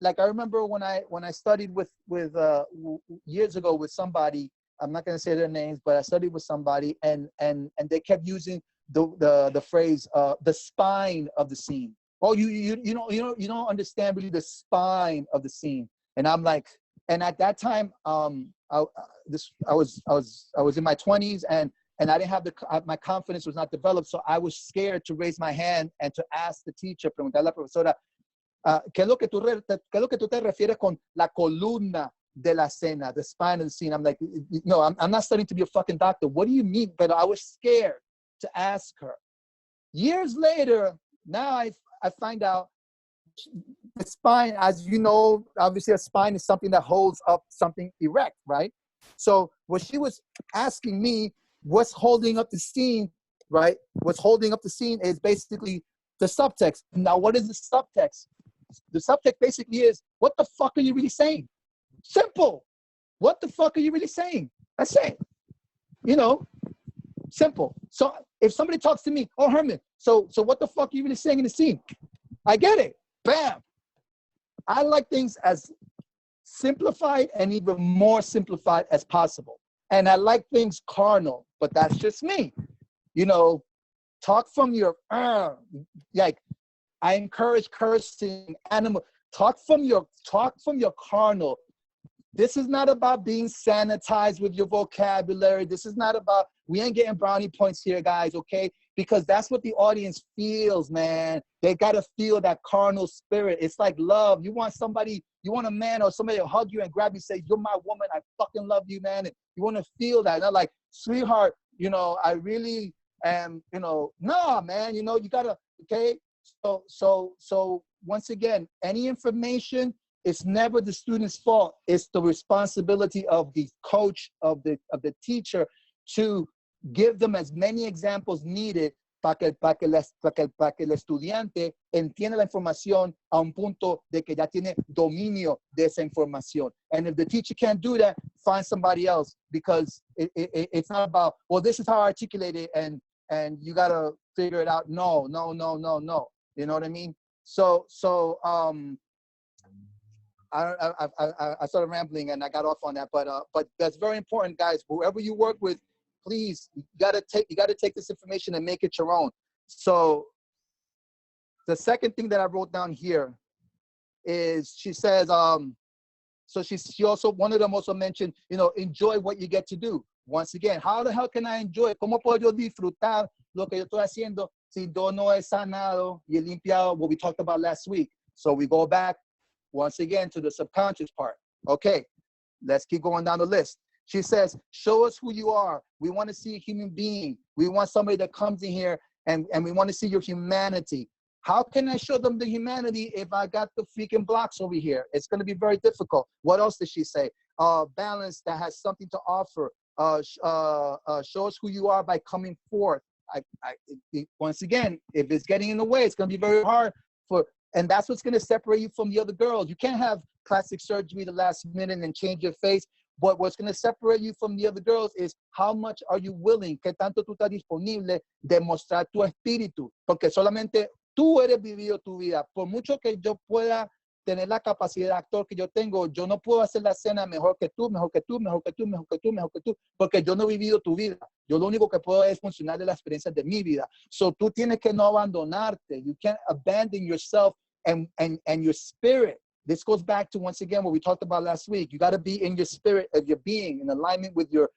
like I remember when I studied with years ago with somebody, I'm not gonna say their names, but I studied with somebody, and they kept using the phrase the spine of the scene. Oh, you don't understand really the spine of the scene. And I'm like, and at that time, I was in my 20s, and I didn't have my confidence was not developed, so I was scared to raise my hand and to ask the teacher, preguntar a la profesora, ¿qué es lo que tú te refieres con la columna de la escena, the spine of the scene? I'm like, no, I'm not studying to be a fucking doctor. What do you mean? But I was scared to ask her. Years later, now I find out the spine, as you know, obviously a spine is something that holds up something erect, right? So what she was asking me, what's holding up the scene, right? What's holding up the scene is basically the subtext. Now, what is the subtext? The subtext basically is, what the fuck are you really saying? Simple. What the fuck are you really saying? That's it. You know, simple. So if somebody talks to me, oh, Herman, so what the fuck are you really saying in the scene? I get it. Bam. I like things as simplified and even more simplified as possible. And I like things carnal, but that's just me. You know, talk from your, like, I encourage cursing, animal. Talk from your carnal. This is not about being sanitized with your vocabulary. This is not about, we ain't getting brownie points here, guys, okay? Because that's what the audience feels, man. They gotta feel that carnal spirit. It's like love. You want somebody, you want a man or somebody to hug you and grab you and say, you're my woman, I fucking love you, man. And you wanna feel that. Not like, sweetheart, you know, I really am, you know, nah, man, you know, you gotta, okay? So once again, any information, it's never the student's fault. It's the responsibility of the coach, of the teacher, to give them as many examples needed para que el estudiante entienda la información a un punto de que ya tiene dominio de esa información. And if the teacher can't do that, find somebody else, because it's not about, well, this is how I articulate it, and you gotta figure it out. No. You know what I mean? So I started rambling and I got off on that, but that's very important, guys. Whoever you work with, please, you gotta take this information and make it your own. So the second thing that I wrote down here is, she says, so she also, one of them also mentioned, you know, enjoy what you get to do. Once again, how the hell can I enjoy? ¿Cómo puedo yo disfrutar lo que yo estoy haciendo si yo no he sanado y he limpiado, what we talked about last week? So we go back once again to the subconscious part. Okay, let's keep going down the list. She says, show us who you are. We want to see a human being. We want somebody that comes in here and we want to see your humanity. How can I show them the humanity if I got the freaking blocks over here? It's going to be very difficult. What else did she say? Balance that has something to offer. Show us who you are by coming forth. Once again, if it's getting in the way, it's going to be very hard and that's what's going to separate you from the other girls. You can't have plastic surgery the last minute and change your face. But what's going to separate you from the other girls is how much are you willing, que tanto tú estás disponible de mostrar tu espíritu. Porque solamente tú eres vivido tu vida. Por mucho que yo pueda tener la capacidad de actor que yo tengo, yo no puedo hacer la escena mejor que tú, porque yo no he vivido tu vida. Yo lo único que puedo es funcionar de la experiencia de mi vida. So tú tienes que no abandonarte. You can't abandon yourself and your spirit. This goes back to, once again, what we talked about last week. You got to be in your spirit of your being, in alignment with your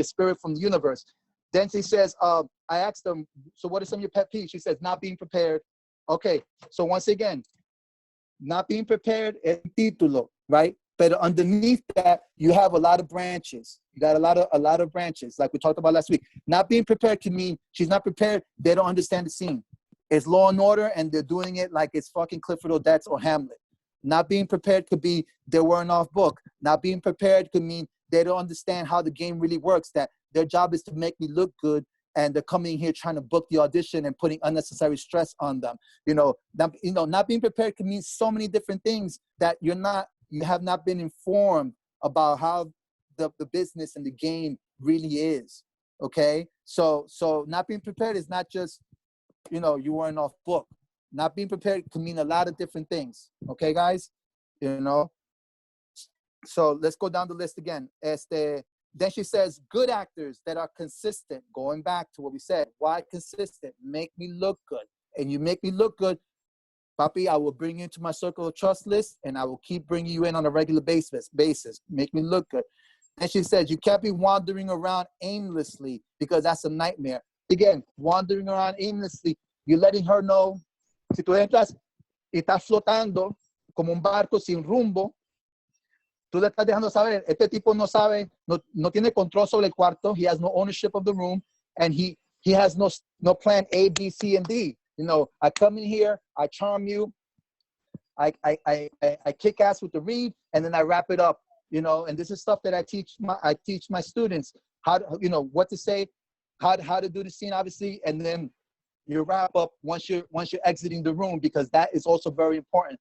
spirit from the universe. Then she says, I asked them, so what are some of your pet peeves? She says, not being prepared. Okay, so once again, not being prepared is título, right? But underneath that, you have a lot of branches. You got a lot of branches, like we talked about last week. Not being prepared can mean she's not prepared. They don't understand the scene. It's Law and Order, and they're doing it like it's fucking Clifford Odets or Hamlet. Not being prepared could be they weren't off book. Not being prepared could mean they don't understand how the game really works, that their job is to make me look good and they're coming here trying to book the audition and putting unnecessary stress on them. Not being prepared can mean so many different things that you have not been informed about how the business and the game really is. Okay, so not being prepared is not just, you weren't off book. Not being prepared can mean a lot of different things. Okay, guys, So let's go down the list again. Then she says, good actors that are consistent. Going back to what we said, why consistent? Make me look good, and you make me look good, papi, I will bring you into my circle of trust list, and I will keep bringing you in on a regular basis. Make me look good. And she says, you can't be wandering around aimlessly, because that's a nightmare. Again, wandering around aimlessly, you're letting her know, si tú entras y estás flotando como un barco sin rumbo, tú le estás dejando saber, este tipo no sabe, no tiene control sobre el cuarto, he has no ownership of the room, and he has no plan A, B, C, and D. I come in here, I charm you, I kick ass with the read, and then I wrap it up. And this is stuff that I teach my students, how to, what to say, how to do the scene, obviously, and then you wrap up once you're exiting the room, because that is also very important.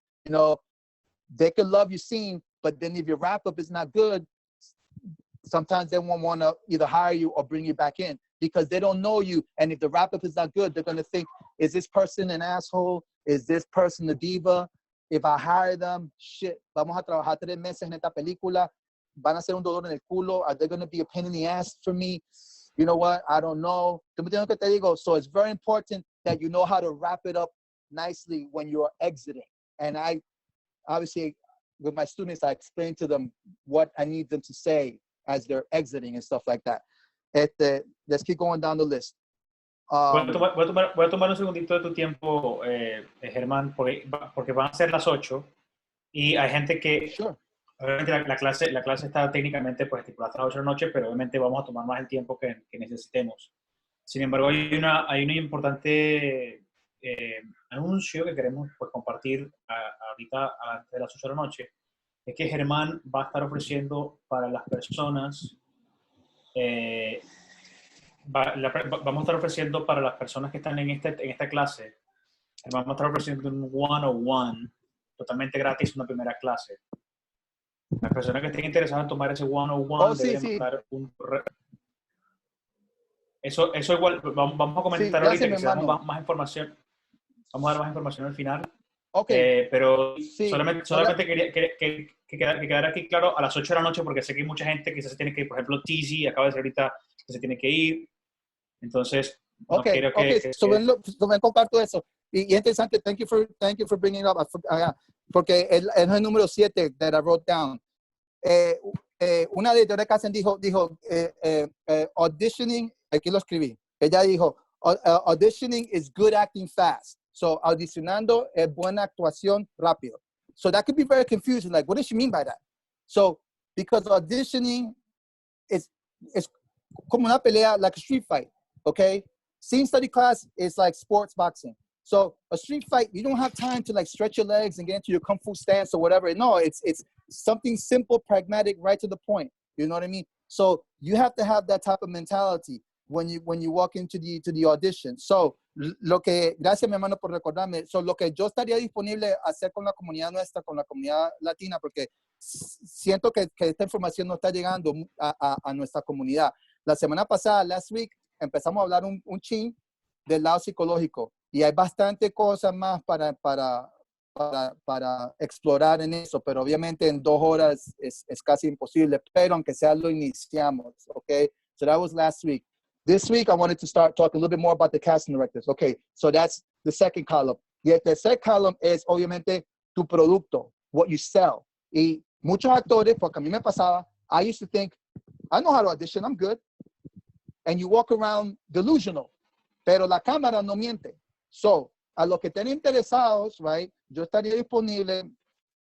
They could love your scene, but then if your wrap up is not good, sometimes they won't want to either hire you or bring you back in, because they don't know you. And if the wrap up is not good, they're going to think, is this person an asshole? Is this person a diva? If I hire them, shit, vamos a trabajar 3 meses en esta película, van a ser un dolor en el culo, are they going to be a pain in the ass for me? You know what? I don't know. So it's very important that you know how to wrap it up nicely when you're exiting. And I, obviously, with my students, I explain to them what I need them to say as they're exiting and stuff like that. Let's keep going down the list. Voy a tomar un segundito de tu tiempo, Germán, porque van a ser las 8 y hay gente que, sure. Obviamente la clase está técnicamente pues estipulada hasta las 8 de la noche, pero obviamente vamos a tomar más el tiempo que necesitemos. Sin embargo, hay una importante anuncio que queremos pues compartir ahorita antes de las 8 de la noche, es que Germán va a estar ofreciendo para las personas vamos a estar ofreciendo para las personas que están en esta clase, vamos a estar ofreciendo un 101 totalmente gratis, una primera clase. Las personas que estén interesadas en tomar ese 101 deben mandar un eso igual vamos a comentar ahorita, que si damos más información, vamos a dar más información al final. Okay. Pero solamente quería que quedara aquí claro a las 8 de la noche, porque sé que hay mucha gente que quizás se tiene que ir. Por ejemplo, TZ acaba de decir ahorita que se tiene que ir. Entonces, no quiero que... me comparto eso. Y es interesante, thank you for bringing it up. Porque es el número 7 that I wrote down. Una editora que hacen dijo auditioning, aquí lo escribí. Ella dijo, auditioning is good acting fast. So, audicionando es buena actuación rápido. So that could be very confusing. Like, what does she mean by that? So, because auditioning is como una pelea, like a street fight, okay? Scene study class is like sports boxing. So a street fight, you don't have time to like stretch your legs and get into your kung fu stance or whatever. No, it's something simple, pragmatic, right to the point. You know what I mean? So you have to have that type of mentality when you walk into the audition. So gracias mi hermano por recordarme. So lo que yo estaría disponible a hacer con la comunidad nuestra, con la comunidad latina, porque siento que esta información no está llegando a nuestra comunidad. La semana pasada, last week, empezamos a hablar un chin del lado psicológico, y hay bastante cosas más para explorar en eso, pero obviamente en 2 horas es casi imposible, pero aunque sea lo iniciamos, okay? So that was last week. This week, I wanted to start talking a little bit more about the casting directors. Okay, so that's the second column. Y el tercer column es obviamente tu producto, what you sell. Y muchos actores, porque a mí me pasaba, I used to think, I know how to audition, I'm good. And you walk around delusional, pero la cámara no miente. So, a los que estén interesados, right, yo estaría disponible.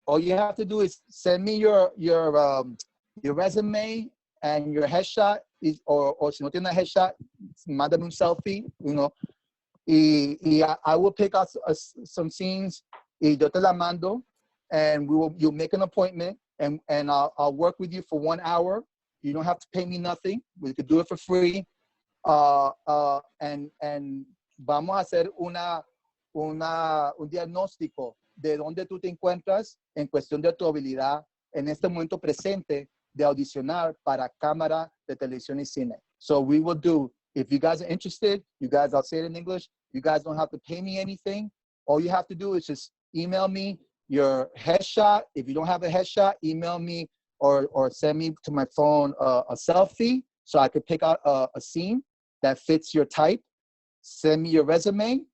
All you have to do is send me your resume and your headshot, or si no tiene headshot, mándame un selfie, you know. Y I will pick out some scenes, y yo te la mando, and you'll make an appointment, and I'll work with you for 1 hour. You don't have to pay me nothing. We could do it for free. And vamos a hacer un diagnóstico de dónde tú te encuentras en cuestión de tu habilidad en este momento presente de audicionar para cámara de televisión y cine. So we will do, if you guys are interested, you guys, I'll say it in English, you guys don't have to pay me anything. All you have to do is just email me your headshot. If you don't have a headshot, email me or send me to my phone a selfie so I could pick out a scene that fits your type. Send me your resume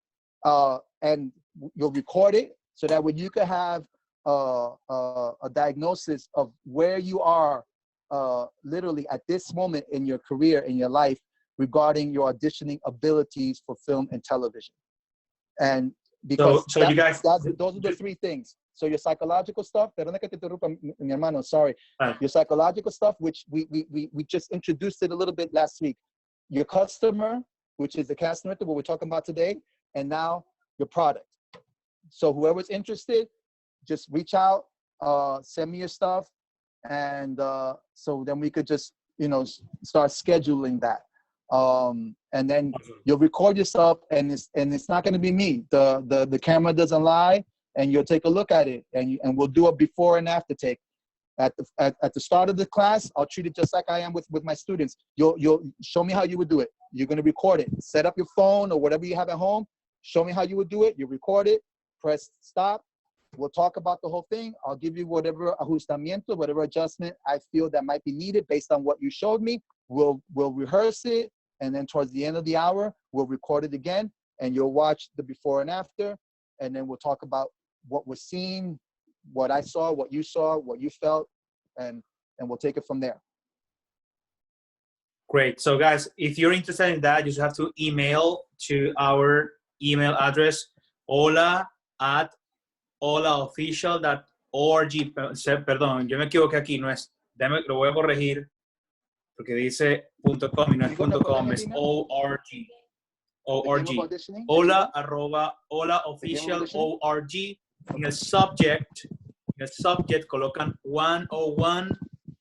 and you'll record it so that when you could have a diagnosis of where you are literally at this moment in your career, in your life, regarding your auditioning abilities for film and television. And because so you guys, those are the three things. So your psychological stuff, perdona que te interrumpa, mi hermano, sorry. Your psychological stuff, which we just introduced it a little bit last week. Your customer, which is the casting director, what we're talking about today, and now your product. So whoever's interested, just reach out, send me your stuff, and so then we could just, you know, start scheduling that. And then you'll record yourself, and it's not going to be me. The camera doesn't lie, and you'll take a look at it, and we'll do a before and after take. At the start of the class, I'll treat it just like I am with my students. You'll show me how you would do it. You're going to record it. Set up your phone or whatever you have at home. Show me how you would do it. You record it. Press stop. We'll talk about the whole thing. I'll give you whatever ajustamiento, whatever adjustment I feel that might be needed based on what you showed me. We'll rehearse it, and then towards the end of the hour, we'll record it again, and you'll watch the before and after, and then we'll talk about what was seen, what I saw, what you felt, and we'll take it from there. Great. So guys, if you're interested in that, you just have to email to our email address, hola@holaofficial.org. Perdón, yo me equivoqué aquí, no es, lo voy a corregir, porque dice .com y no es .com, es .org. Hola@holaofficial.org. En el subject colocan 101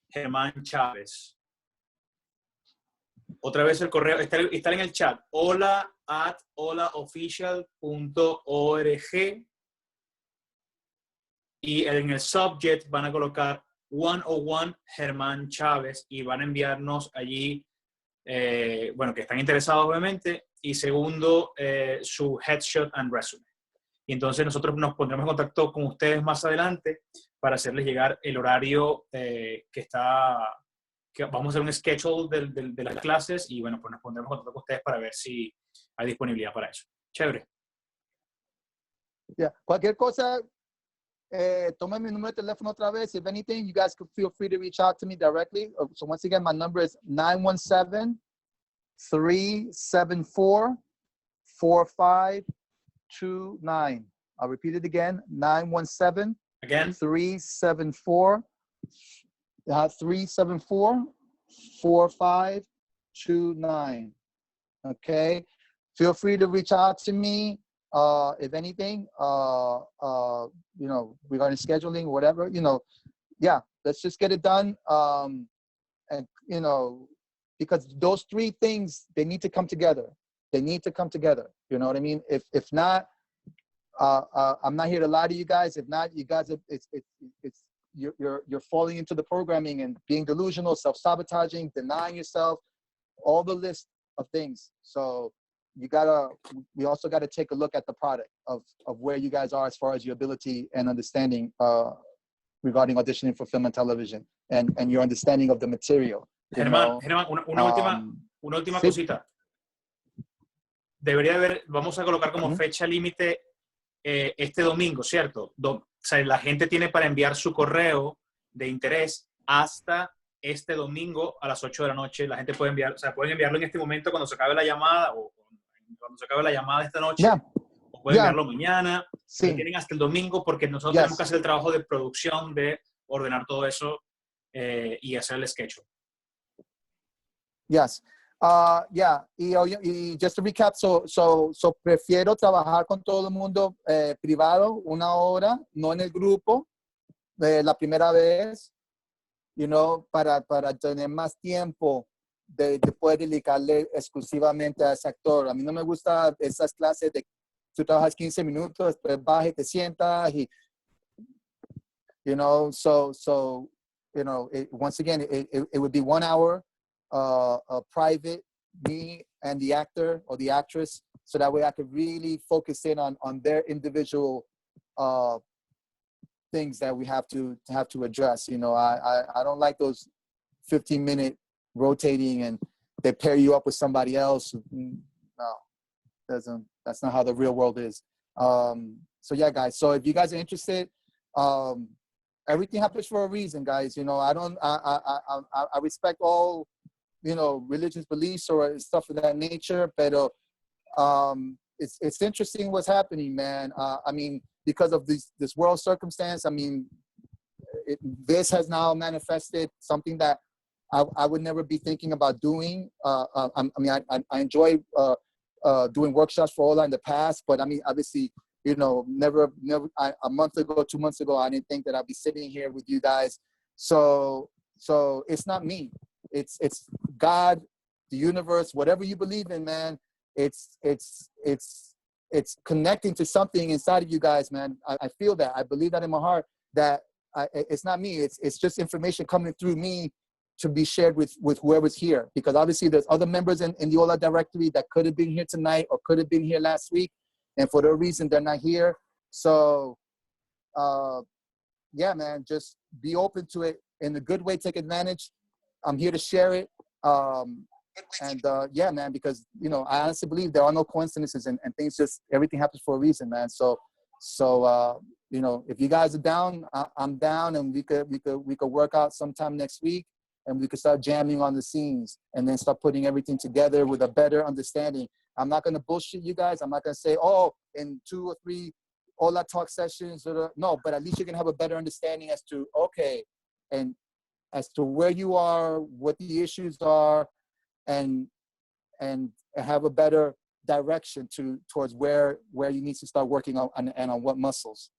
Herman Chavez. Otra vez el correo, está en el chat, hola@holaofficial.org, y en el subject van a colocar 101 Herman Chavez y van a enviarnos allí, bueno, que están interesados obviamente, y segundo, su headshot and resume. Y entonces nosotros nos pondremos en contacto con ustedes más adelante para hacerles llegar el horario que vamos a hacer un schedule de las clases, y bueno, pues nos pondremos en contacto con ustedes para ver si hay disponibilidad para eso. Chévere. Yeah. Cualquier cosa, toma mi número de teléfono otra vez. If anything, you guys could feel free to reach out to me directly. So once again, my number is 917-374-4529. I'll repeat it again, 917 Again? 374-4529. Okay, feel free to reach out to me if anything, you know, regarding scheduling, whatever, you know. Yeah, let's just get it done. And you know, because those three things, they need to come together. They need to come together. You know what I mean? If not, I'm not here to lie to you guys. If not, you guys, you're falling into the programming and being delusional, self-sabotaging, denying yourself, all the list of things. So we also gotta take a look at the product of where you guys are as far as your ability and understanding regarding auditioning for film and television, and your understanding of the material. Herman, una última sí. cosita. Debería haber, vamos a colocar como fecha límite este domingo, ¿cierto? O sea, la gente tiene para enviar su correo de interés hasta este domingo a las 8 de la noche. La gente puede enviar, o sea, pueden enviarlo en este momento cuando se acabe la llamada, o cuando se acabe la llamada esta noche, o pueden enviarlo mañana. Sí. Tienen hasta el domingo, porque nosotros tenemos que hacer el trabajo de producción, de ordenar todo eso y hacer el sketch. Yes. Yeah, y just to recap, so prefiero trabajar con todo el mundo privado, 1 hora, no en el grupo, la primera vez, you know, para tener más tiempo de poder dedicarle exclusivamente a ese actor. A mí no me gusta esas clases de tú trabajas 15 minutos, después bajas y te sientas y, you know, so you know, once again, it would be 1 hour, a private, me and the actor or the actress, so that way I could really focus in on their individual things that we have to address. You know, I don't like those 15-minute rotating and they pair you up with somebody else. No, that's not how the real world is. So yeah, guys, so if you guys are interested, everything happens for a reason, guys. You know, I respect all, you know, religious beliefs or stuff of that nature, but it's interesting what's happening, man. I mean, because of this world circumstance, I mean, this has now manifested something that I would never be thinking about doing. I enjoy doing workshops for HOLA in the past, but I mean, obviously, you know, never. A month ago, 2 months ago, I didn't think that I'd be sitting here with you guys. So it's not me. It's God, the universe, whatever you believe in, man. It's connecting to something inside of you guys, man. I feel that. I believe that in my heart, that it's not me. It's just information coming through me to be shared with whoever's here. Because obviously there's other members in the HOLA directory that could have been here tonight or could have been here last week. And for their reason, they're not here. So, yeah, man, just be open to it in a good way. Take advantage. I'm here to share it. Yeah, man, because, you know, I honestly believe there are no coincidences and things just, everything happens for a reason, man. So, you know, if you guys are down, I'm down, and we could work out sometime next week, and we could start jamming on the scenes and then start putting everything together with a better understanding. I'm not going to bullshit you guys. I'm not going to say, oh, in 2 or 3 HOLA talk sessions. No, but at least you're going to have a better understanding as to, okay, and as to where you are, what the issues are, and have a better direction towards where you need to start working on and on what muscles.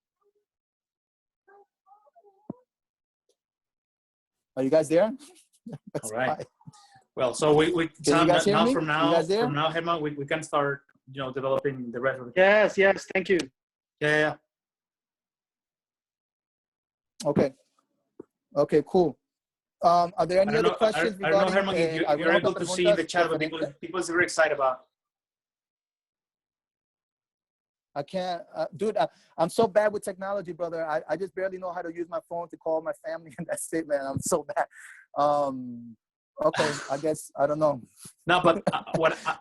Are you guys there? All right. Fine. Well, so we from now, Herman, we can start, you know, developing the rest of the. Yes, thank you. Yeah. Okay, cool. Are there any other questions I don't know, regarding? Herman, if you're able to see in the chat what people is very excited about. I can't, dude. I'm so bad with technology, brother. I just barely know how to use my phone to call my family, and that's it, man. I'm so bad. Okay, I guess I don't know. No, but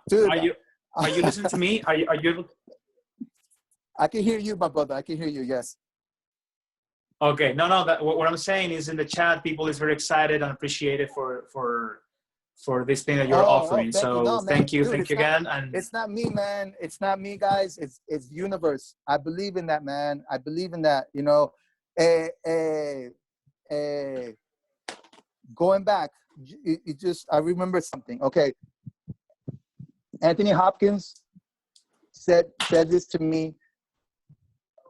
dude, are you listening to me? Are you able? I can hear you, my brother. I can hear you. Yes. Okay. No. What I'm saying is, in the chat, people is very excited and appreciated for this thing that you're offering. Thank you again. And it's not me, man. It's not me, guys. It's universe. I believe in that, man. I believe in that. You know, going back, I remember something. Okay, Anthony Hopkins said this to me.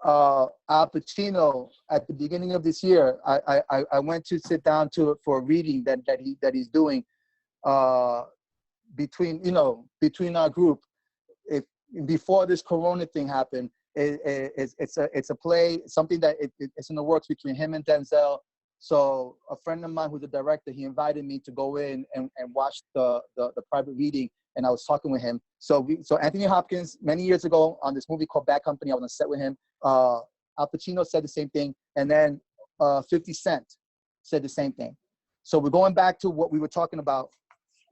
Al Pacino, at the beginning of this year, I went to sit down for a reading that he's doing. Between our group, before this Corona thing happened, it's a play, something that it's in the works between him and Denzel. So a friend of mine who's a director, he invited me to go in and watch the private reading, and I was talking with him. So Anthony Hopkins, many years ago, on this movie called Bad Company, I was on set with him. Al Pacino said the same thing, and then 50 Cent said the same thing. So we're going back to what we were talking about,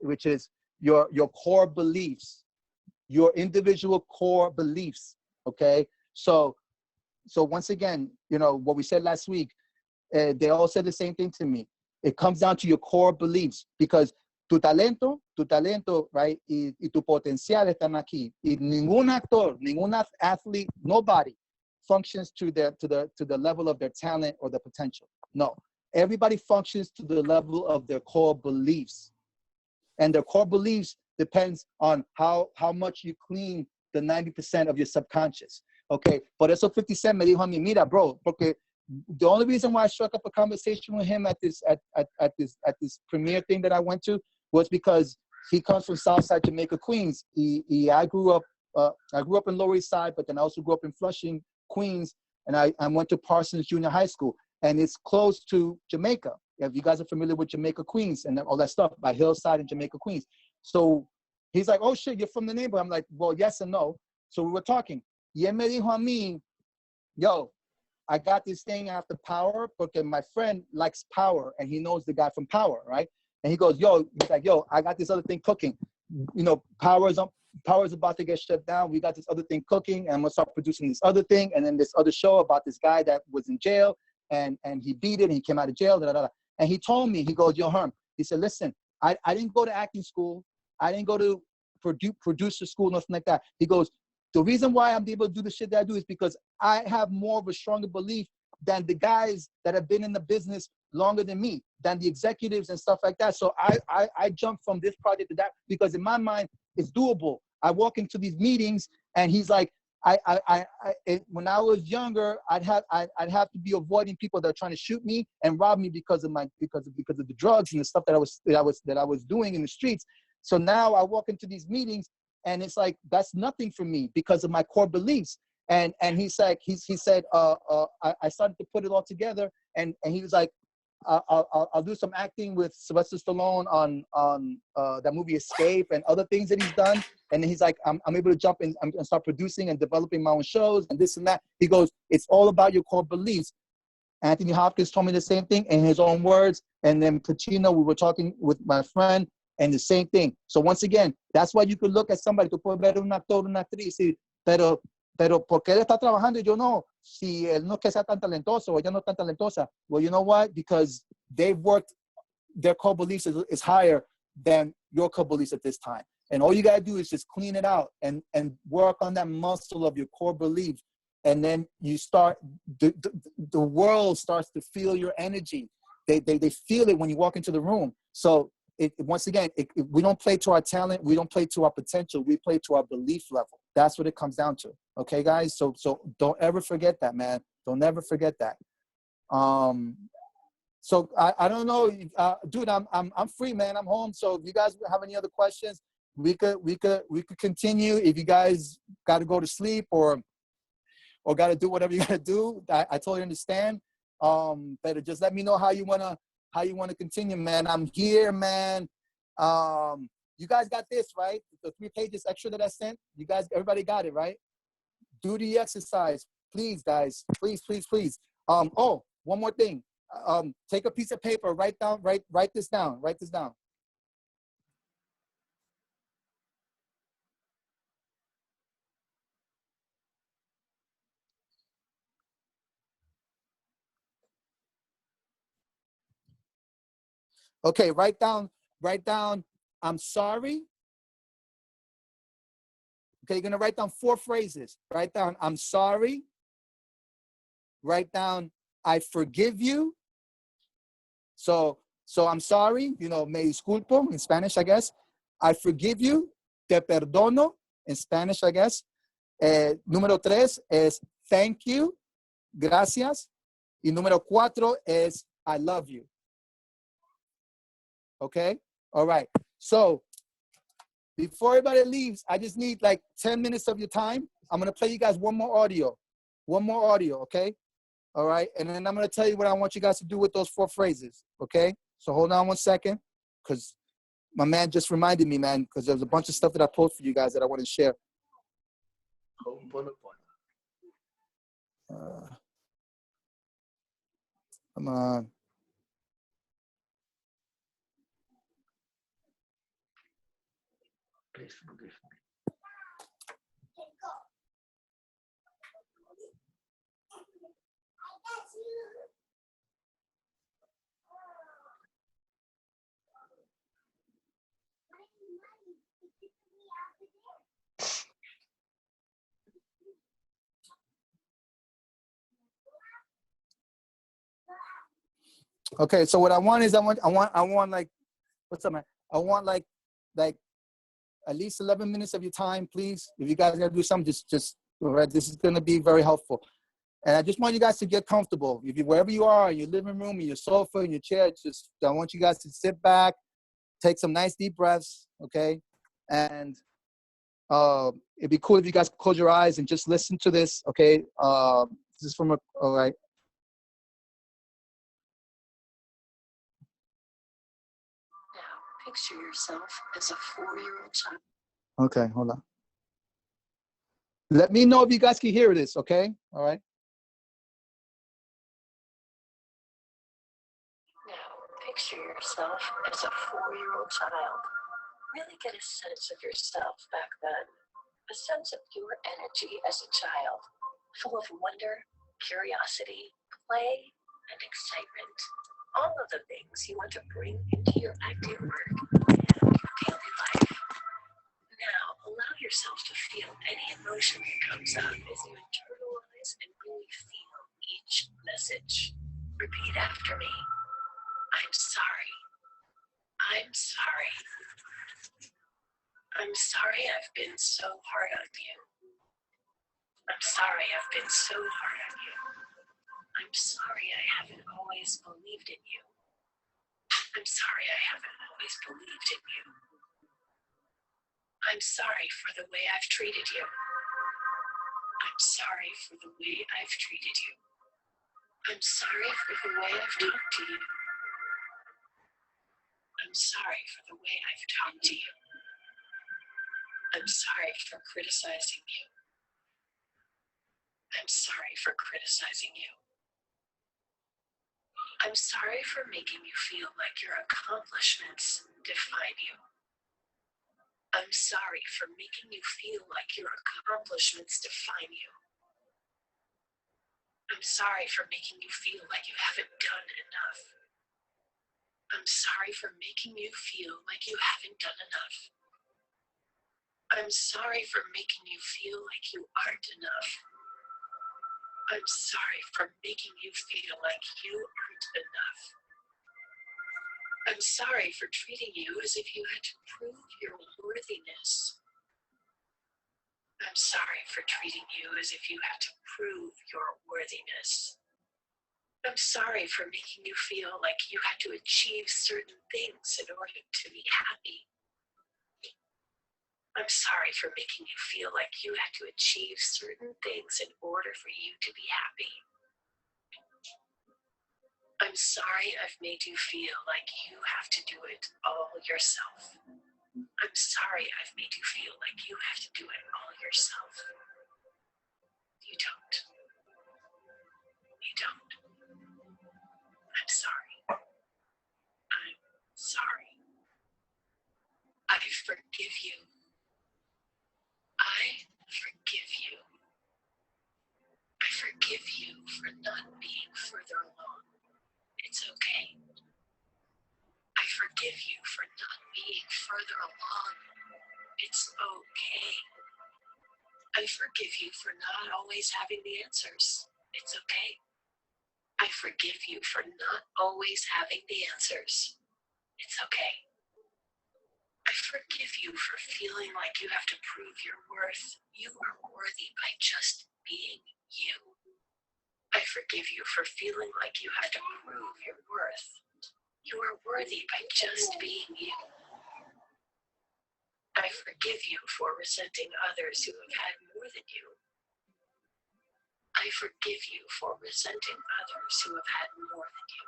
which is your core beliefs, your individual core beliefs. Okay, so once again, you know what we said last week. They all said the same thing to me. It comes down to your core beliefs, because tu talento, right, y tu potencial están aquí. Y ningún actor, ningún athlete, nobody functions to the level of their talent or their potential. No, everybody functions to the level of their core beliefs. And their core beliefs depends on how much you clean the 90% of your subconscious. Okay, por eso 50 Cent me dijo a mí, mira, bro, porque the only reason why I struck up a conversation with him at this premiere thing that I went to was because he comes from Southside Jamaica, Queens. I grew up in Lower East Side, but then I also grew up in Flushing, Queens, and I went to Parsons Junior High School, and it's close to Jamaica. If you guys are familiar with Jamaica, Queens, and all that stuff, by Hillside and Jamaica, Queens. So he's like, oh shit, you're from the neighborhood. I'm like, well, yes and no. So we were talking. Y él me dijo a mí, yo, I got this thing after Power, because my friend likes Power, and he knows the guy from Power, right? And he goes, he's like, yo, I got this other thing cooking. You know, Power's about to get shut down. We got this other thing cooking, and I'm gonna start producing this other thing, and then this other show about this guy that was in jail, and he beat it, and he came out of jail, And he told me, he goes, yo, Herm, he said, listen, I didn't go to acting school. I didn't go to producer school, nothing like that. He goes, the reason why I'm able to do the shit that I do is because I have more of a stronger belief than the guys that have been in the business longer than me, than the executives and stuff like that. So I jump from this project to that, because in my mind, it's doable. I walk into these meetings, and he's like, when I was younger, I'd have to be avoiding people that are trying to shoot me and rob me because of the drugs and the stuff that I was doing in the streets. So now I walk into these meetings, and it's like, that's nothing for me because of my core beliefs. And he said I started to put it all together, and he was like, I'll do some acting with Sylvester Stallone on that movie Escape and other things that he's done. And then he's like, I'm able to jump in and start producing and developing my own shows and this and that. He goes, it's all about your core beliefs. Anthony Hopkins told me the same thing in his own words. And then Pacino, we were talking with my friend, and the same thing. So once again, that's why you could look at somebody, tú puedes ver un actor, una actriz, pero ¿por qué él está trabajando y yo no? Si él no es que sea tan talentoso o ella no es tan talentosa. Well, you know what? Because they've worked, their core beliefs is higher than your core beliefs at this time. And all you got to do is just clean it out and work on that muscle of your core belief. And then you start, the world starts to feel your energy. They feel it when you walk into the room. So once again, we don't play to our talent. We don't play to our potential. We play to our belief level. That's what it comes down to. Okay, guys? So don't ever forget that, man. Don't ever forget that. So I don't know, dude, I'm free, man. I'm home. So if you guys have any other questions, we could continue. If you guys got to go to sleep or got to do whatever you got to do, I totally understand. But just let me know how you wanna continue, man. I'm here, man. You guys got this, right? The 3 pages extra that I sent. You guys, everybody got it, right? Do the exercise, please, guys. Please, please, please. Oh, one more thing. Take a piece of paper, write this down. Write this down. Okay, write down, I'm sorry. Okay, you're gonna write down 4 phrases. Write down, I'm sorry. Write down, I forgive you. So I'm sorry, me disculpo in Spanish, I guess. I forgive you, te perdono in Spanish, I guess. Número 3 es thank you, gracias. Y número 4 es I love you. Okay? All right. So before everybody leaves, I just need like 10 minutes of your time. I'm going to play you guys one more audio, okay? All right? And then I'm going to tell you what I want you guys to do with those 4 phrases, okay? So hold on one second, because my man just reminded me, man, because there's a bunch of stuff that I posted for you guys that I want to share. Come on. Please forgive me. Okay, so what I want is I want like, what's up, man? I want like at least 11 minutes of your time, please. If you guys gotta do something, just all right. This is gonna be very helpful. And I just want you guys to get comfortable. If you, wherever you are, in your living room, in your sofa, in your chair, I want you guys to sit back, take some nice deep breaths, okay? And it'd be cool if you guys close your eyes and just listen to this, okay? This is from a, all right. Now, picture yourself as a 4-year-old child. Okay, hold on. Let me know if you guys can hear this, okay? All right. Now, picture yourself as a 4-year-old child. Really get a sense of yourself back then. A sense of your energy as a child, full of wonder, curiosity, play, and excitement. All of the things you want to bring into your acting work and your daily life. Now, allow yourself to feel any emotion that comes up as you internalize and really feel each message. Repeat after me. I'm sorry. I'm sorry. I'm sorry I've been so hard on you. I'm sorry I've been so hard on you. I'm sorry I haven't always believed in you. I'm sorry I haven't always believed in you. I'm sorry for the way I've treated you. I'm sorry for the way I've treated you. I'm sorry for the way I've talked to you. I'm sorry for the way I've talked to you. I'm sorry for criticizing you. I'm sorry for criticizing you. I'm sorry for making you feel like your accomplishments define you. I'm sorry for making you feel like your accomplishments define you. I'm sorry for making you feel like you haven't done enough. I'm sorry for making you feel like you haven't done enough. I'm sorry for making you feel like you aren't enough. I'm sorry for making you feel like you aren't enough. I'm sorry for treating you as if you had to prove your worthiness. I'm sorry for treating you as if you had to prove your worthiness. I'm sorry for making you feel like you had to achieve certain things in order to be happy. I'm sorry for making you feel like you had to achieve certain things in order for you to be happy. I'm sorry I've made you feel like you have to do it all yourself. I'm sorry I've made you feel like you have to do it all yourself. You don't. You don't. I'm sorry. I'm sorry. I forgive you. I forgive you. I forgive you for not being further along. It's okay. I forgive you for not being further along. It's okay. I forgive you for not always having the answers. It's okay. I forgive you for not always having the answers. It's okay. I forgive you for feeling like you have to prove your worth. You are worthy by just being you. I forgive you for feeling like you have to prove your worth. You are worthy by just being you. I forgive you for resenting others who have had more than you. I forgive you for resenting others who have had more than you.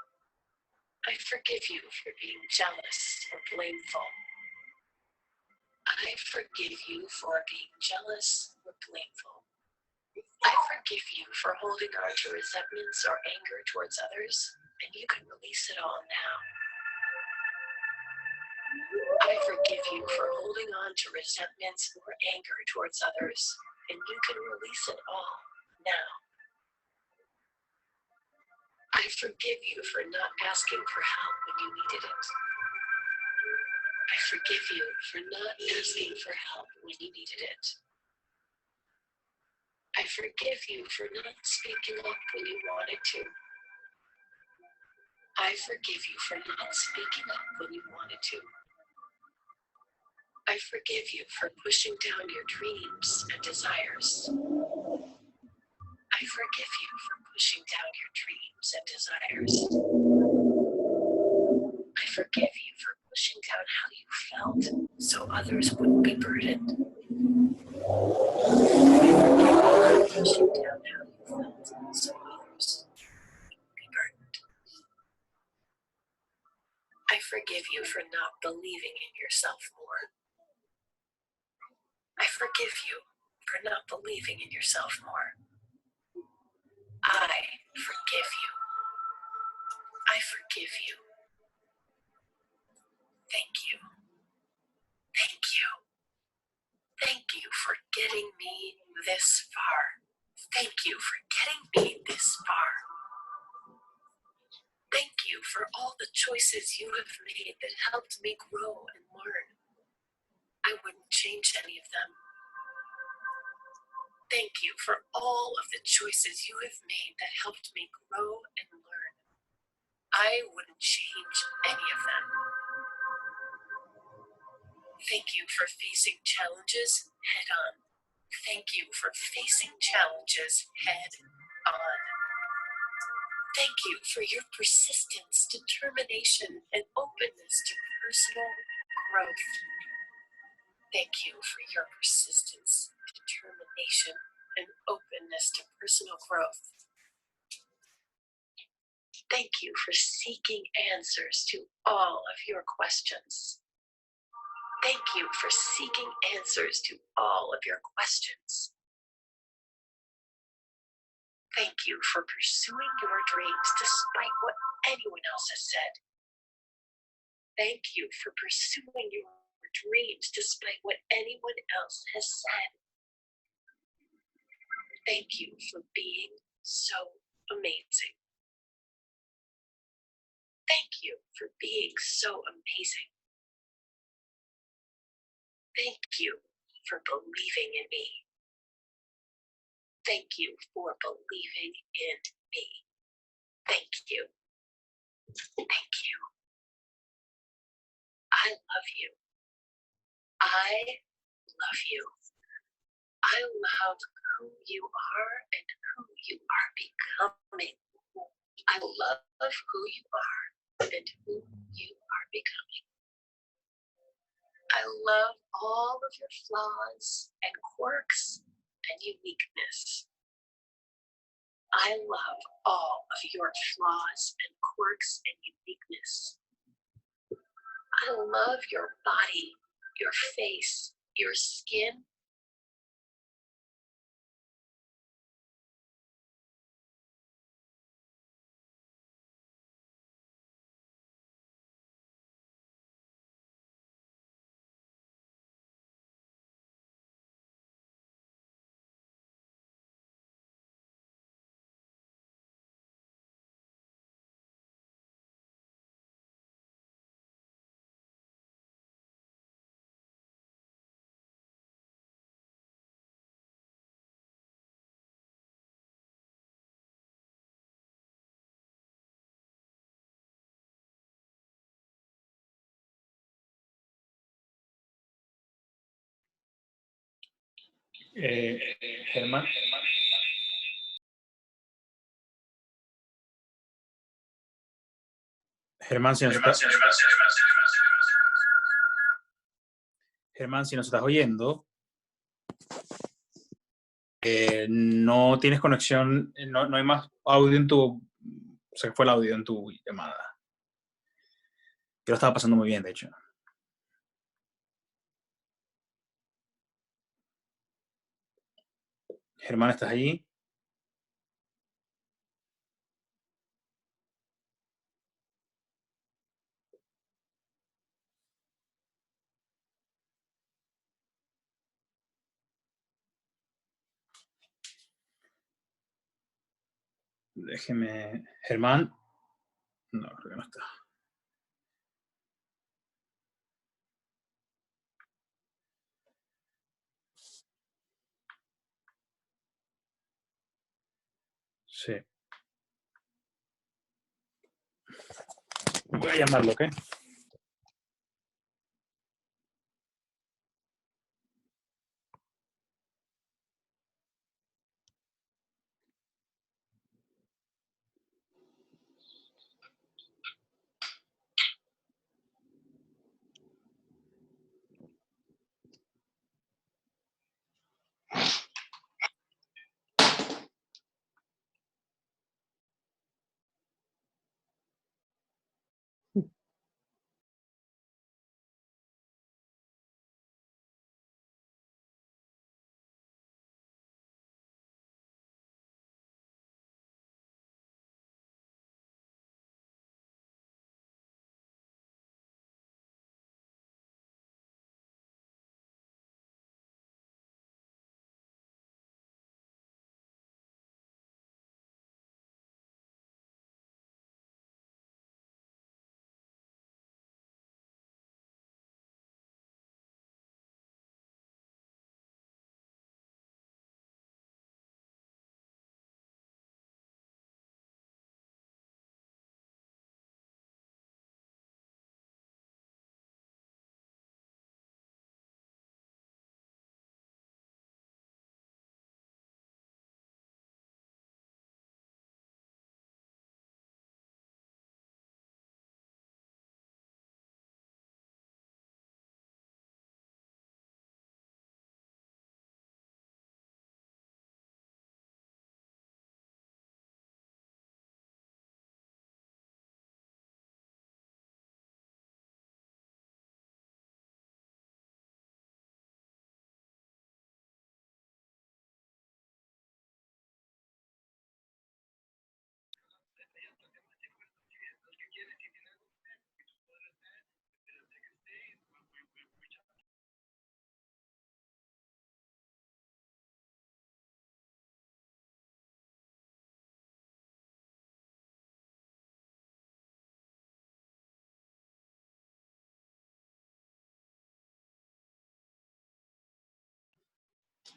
I forgive you for being jealous or blameful. I forgive you for being jealous or blameful. I forgive you for holding on to resentments or anger towards others, and you can release it all now. I forgive you for holding on to resentments or anger towards others, and you can release it all now. I forgive you for not asking for help when you needed it. I forgive you for not asking for help when you needed it. I forgive you for not speaking up when you wanted to. I forgive you for not speaking up when you wanted to. I forgive you for pushing down your dreams and desires. I forgive you for pushing down your dreams and desires. I forgive you for pushing down how you felt so others wouldn't be burdened. Pushing down how you felt so others wouldn't be burdened. I forgive you for not believing in yourself more. I forgive you for not believing in yourself more. I forgive you. I forgive you. Thank you. Thank you. Thank you for getting me this far. Thank you for getting me this far. Thank you for all the choices you have made that helped me grow and learn. I wouldn't change any of them. Thank you for all of the choices you have made that helped me grow and learn. I wouldn't change any of them. Thank you for facing challenges head on. Thank you for facing challenges head on. Thank you for your persistence, determination, and openness to personal growth. Thank you for your persistence, determination, and openness to personal growth. Thank you for seeking answers to all of your questions. Thank you for seeking answers to all of your questions. Thank you for pursuing your dreams despite what anyone else has said. Thank you for pursuing your dreams despite what anyone else has said. Thank you for being so amazing. Thank you for being so amazing. Thank you for believing in me. Thank you for believing in me. Thank you. Thank you. I love you. I love you. I love who you are and who you are becoming. I love who you are and who you are becoming. I love all of your flaws and quirks and uniqueness. I love all of your flaws and quirks and uniqueness. I love your body, your face, your skin. Herman. Germán, si nos estás oyendo, no tienes conexión, no hay más audio en tu... Se fue el audio en tu llamada. Yo lo estaba pasando muy bien, de hecho. Germán, ¿estás allí? Déjeme... Germán. No, creo que no está. Sí. Voy a llamarlo, ¿ok?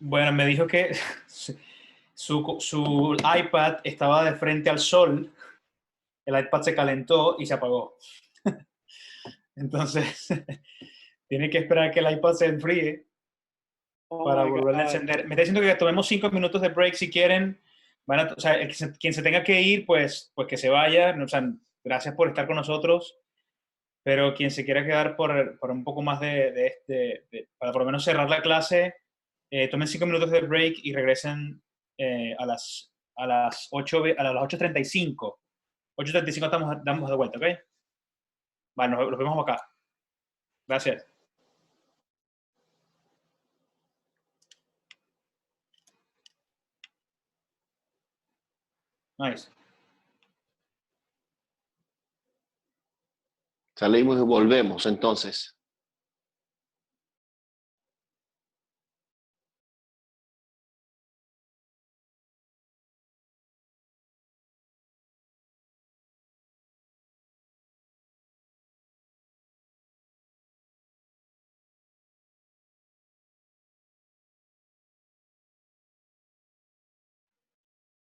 Bueno, me dijo que su iPad estaba de frente al sol, el iPad se calentó y se apagó. Entonces, tiene que esperar que el iPad se enfríe para volver a encender. Me está diciendo que tomemos 5 minutos de break si quieren. O sea, quien se tenga que ir, pues que se vaya. O sea, gracias por estar con nosotros. Pero quien se quiera quedar por un poco más para por lo menos cerrar la clase, tomen 5 minutos de break y regresen a las 8:35. 8:35 damos de vuelta, ¿ok? Vale, nos vemos acá. Gracias. Nice. Salimos y volvemos entonces.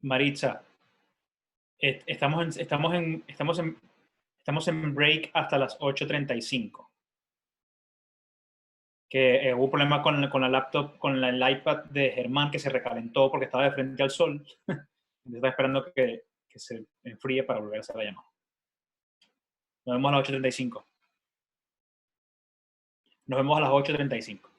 Maritza, estamos en break hasta las 8:35. Que hubo un problema con la laptop, con el iPad de Herman que se recalentó porque estaba de frente al sol. Está esperando que se enfríe para volver a hacer la llamada. Nos vemos a las 8:35. Nos vemos a las 8:35.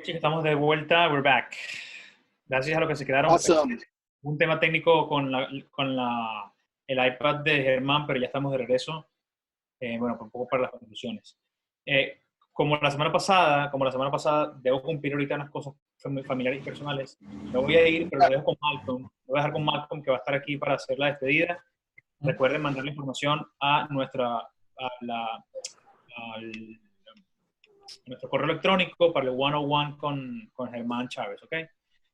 Chicos, estamos de vuelta. We're back. Gracias a los que se quedaron. Awesome. Un tema técnico con el iPad de Herman, pero ya estamos de regreso. Bueno, un poco para las conclusiones. Como la semana pasada, debo cumplir ahorita unas cosas familiares y personales. Me voy a ir, pero lo dejo con Malcolm. Lo voy a dejar con Malcolm, que va a estar aquí para hacer la despedida. Recuerden mandar la información a nuestro correo electrónico para el 101 con Herman Chavez, ¿ok?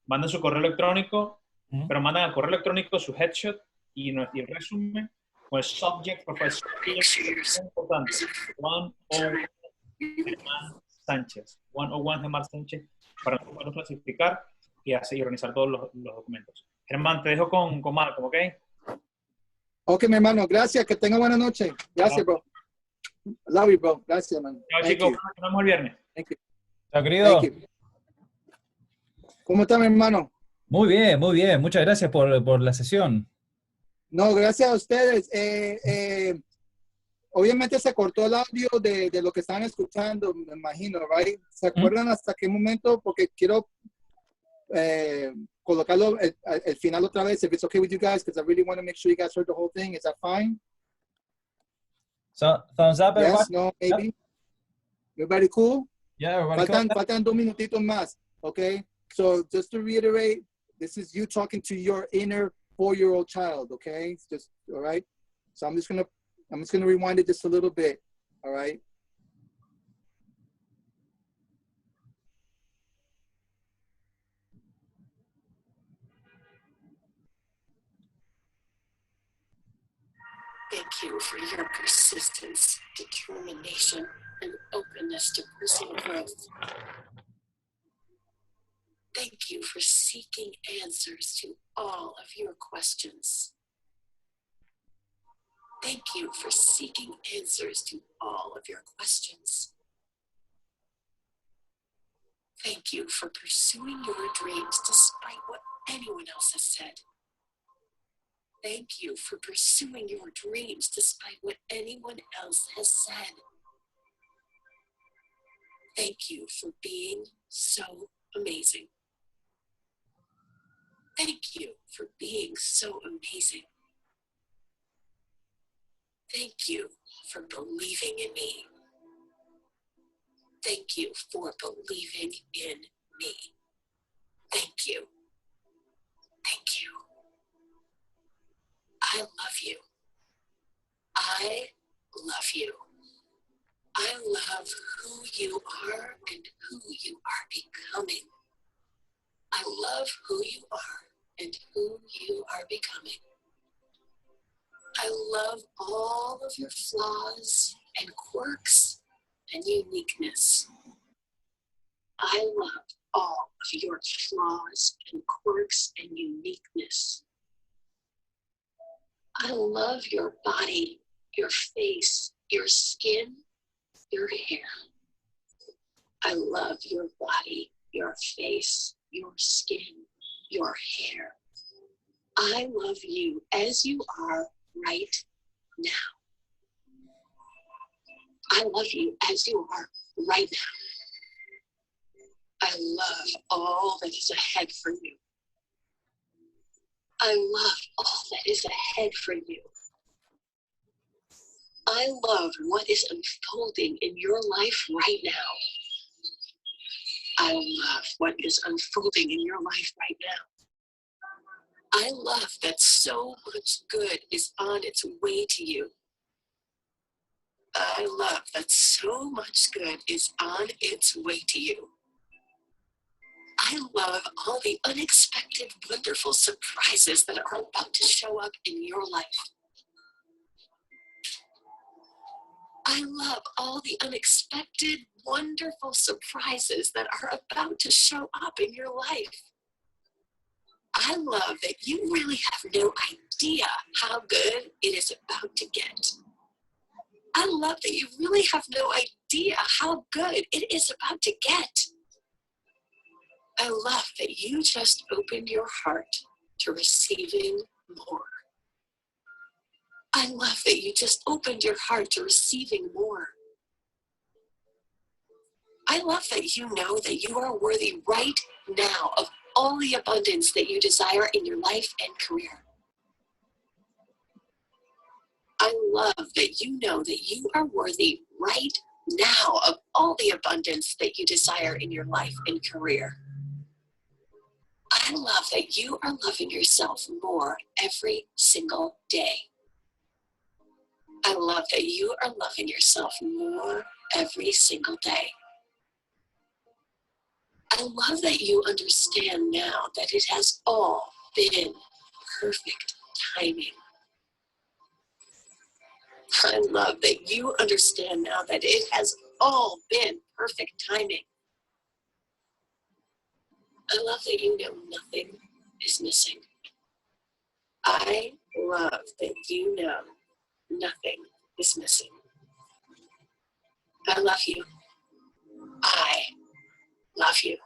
Manden su correo electrónico, pero mandan al correo electrónico su headshot y el resumen con el subject profesor. Es importante. 101 Herman Sánchez. 101 Herman Sánchez para nosotros clasificar y organizar todos los documentos. Herman, te dejo con Malcolm, ¿ok? Ok, mi hermano. Gracias. Que tenga buena noche. Gracias, bro. Love you, bro. Gracias, man. Chao, chicos. Nos vemos el viernes. Thank you. Chao, querido. Thank you. ¿Cómo está, mi hermano? Muy bien, muy bien. Muchas gracias por la sesión. No, gracias a ustedes. Obviamente se cortó el audio de lo que estaban escuchando, me imagino, right? ¿Se acuerdan hasta qué momento? Porque quiero colocarlo el final otra vez, if it's okay with you guys, because I really want to make sure you guys heard the whole thing. Is that fine? So, thumbs up, everybody? Yes, no, maybe? Yep. Everybody cool? Yeah, everybody cool. Faltan 2 minutitos más, okay? So just to reiterate, this is you talking to your inner 4-year-old child, okay? It's just, all right? So I'm just gonna rewind it just a little bit, all right? Thank you for your persistence, determination, and openness to personal growth. Thank you for seeking answers to all of your questions. Thank you for seeking answers to all of your questions. Thank you for pursuing your dreams despite what anyone else has said. Thank you for pursuing your dreams despite what anyone else has said. Thank you for being so amazing. Thank you for being so amazing. Thank you for believing in me. Thank you for believing in me. Thank you. Thank you. I love you. I love you. I love who you are and who you are becoming. I love who you are and who you are becoming. I love all of your flaws and quirks and uniqueness. I love all of your flaws and quirks and uniqueness. I love your body, your face, your skin, your hair. I love your body, your face, your skin, your hair. I love you as you are right now. I love you as you are right now. I love all that is ahead for you. I love all that is ahead for you. I love what is unfolding in your life right now. I love what is unfolding in your life right now. I love that so much good is on its way to you. I love that so much good is on its way to you. I love all the unexpected, wonderful surprises that are about to show up in your life. I love all the unexpected, wonderful surprises that are about to show up in your life. I love that you really have no idea how good it is about to get. I love that you really have no idea how good it is about to get. I love that you just opened your heart to receiving more. I love that you just opened your heart to receiving more. I love that you know that you are worthy right now of all the abundance that you desire in your life and career. I love that you know that you are worthy right now of all the abundance that you desire in your life and career. I love that you are loving yourself more every single day. I love that you are loving yourself more every single day. I love that you understand now that it has all been perfect timing. I love that you understand now that it has all been perfect timing. I love that you know nothing is missing. I love that you know nothing is missing. I love you. I love you.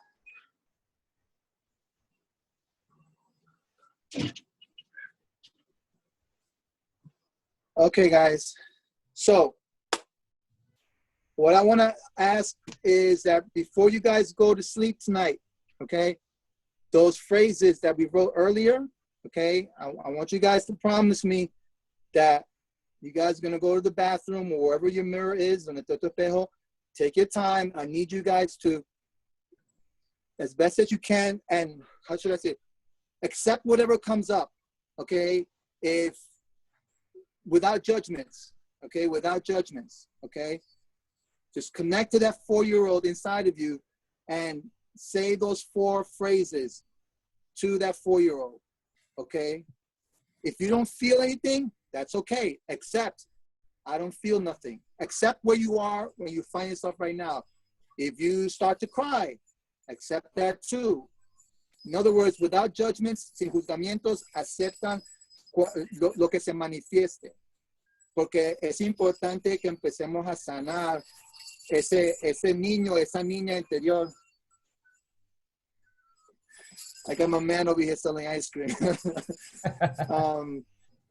Okay, guys. So what I want to ask is that before you guys go to sleep tonight, okay, those phrases that we wrote earlier, okay, I want you guys to promise me that you guys are going to go to the bathroom or wherever your mirror is, on the espejo, take your time. I need you guys to, as best as you can, and how should I say, accept whatever comes up, okay, if without judgments, okay, without judgments, okay? Just connect to that 4-year-old inside of you and say those 4 phrases to that 4-year-old, okay? If you don't feel anything, that's okay. Accept, I don't feel nothing. Accept where you are when you find yourself right now. If you start to cry, accept that too. In other words, without judgments, sin juzgamientos, aceptan lo que se manifieste. Porque es importante que empecemos a sanar ese niño, esa niña interior. I got my man over here selling ice cream.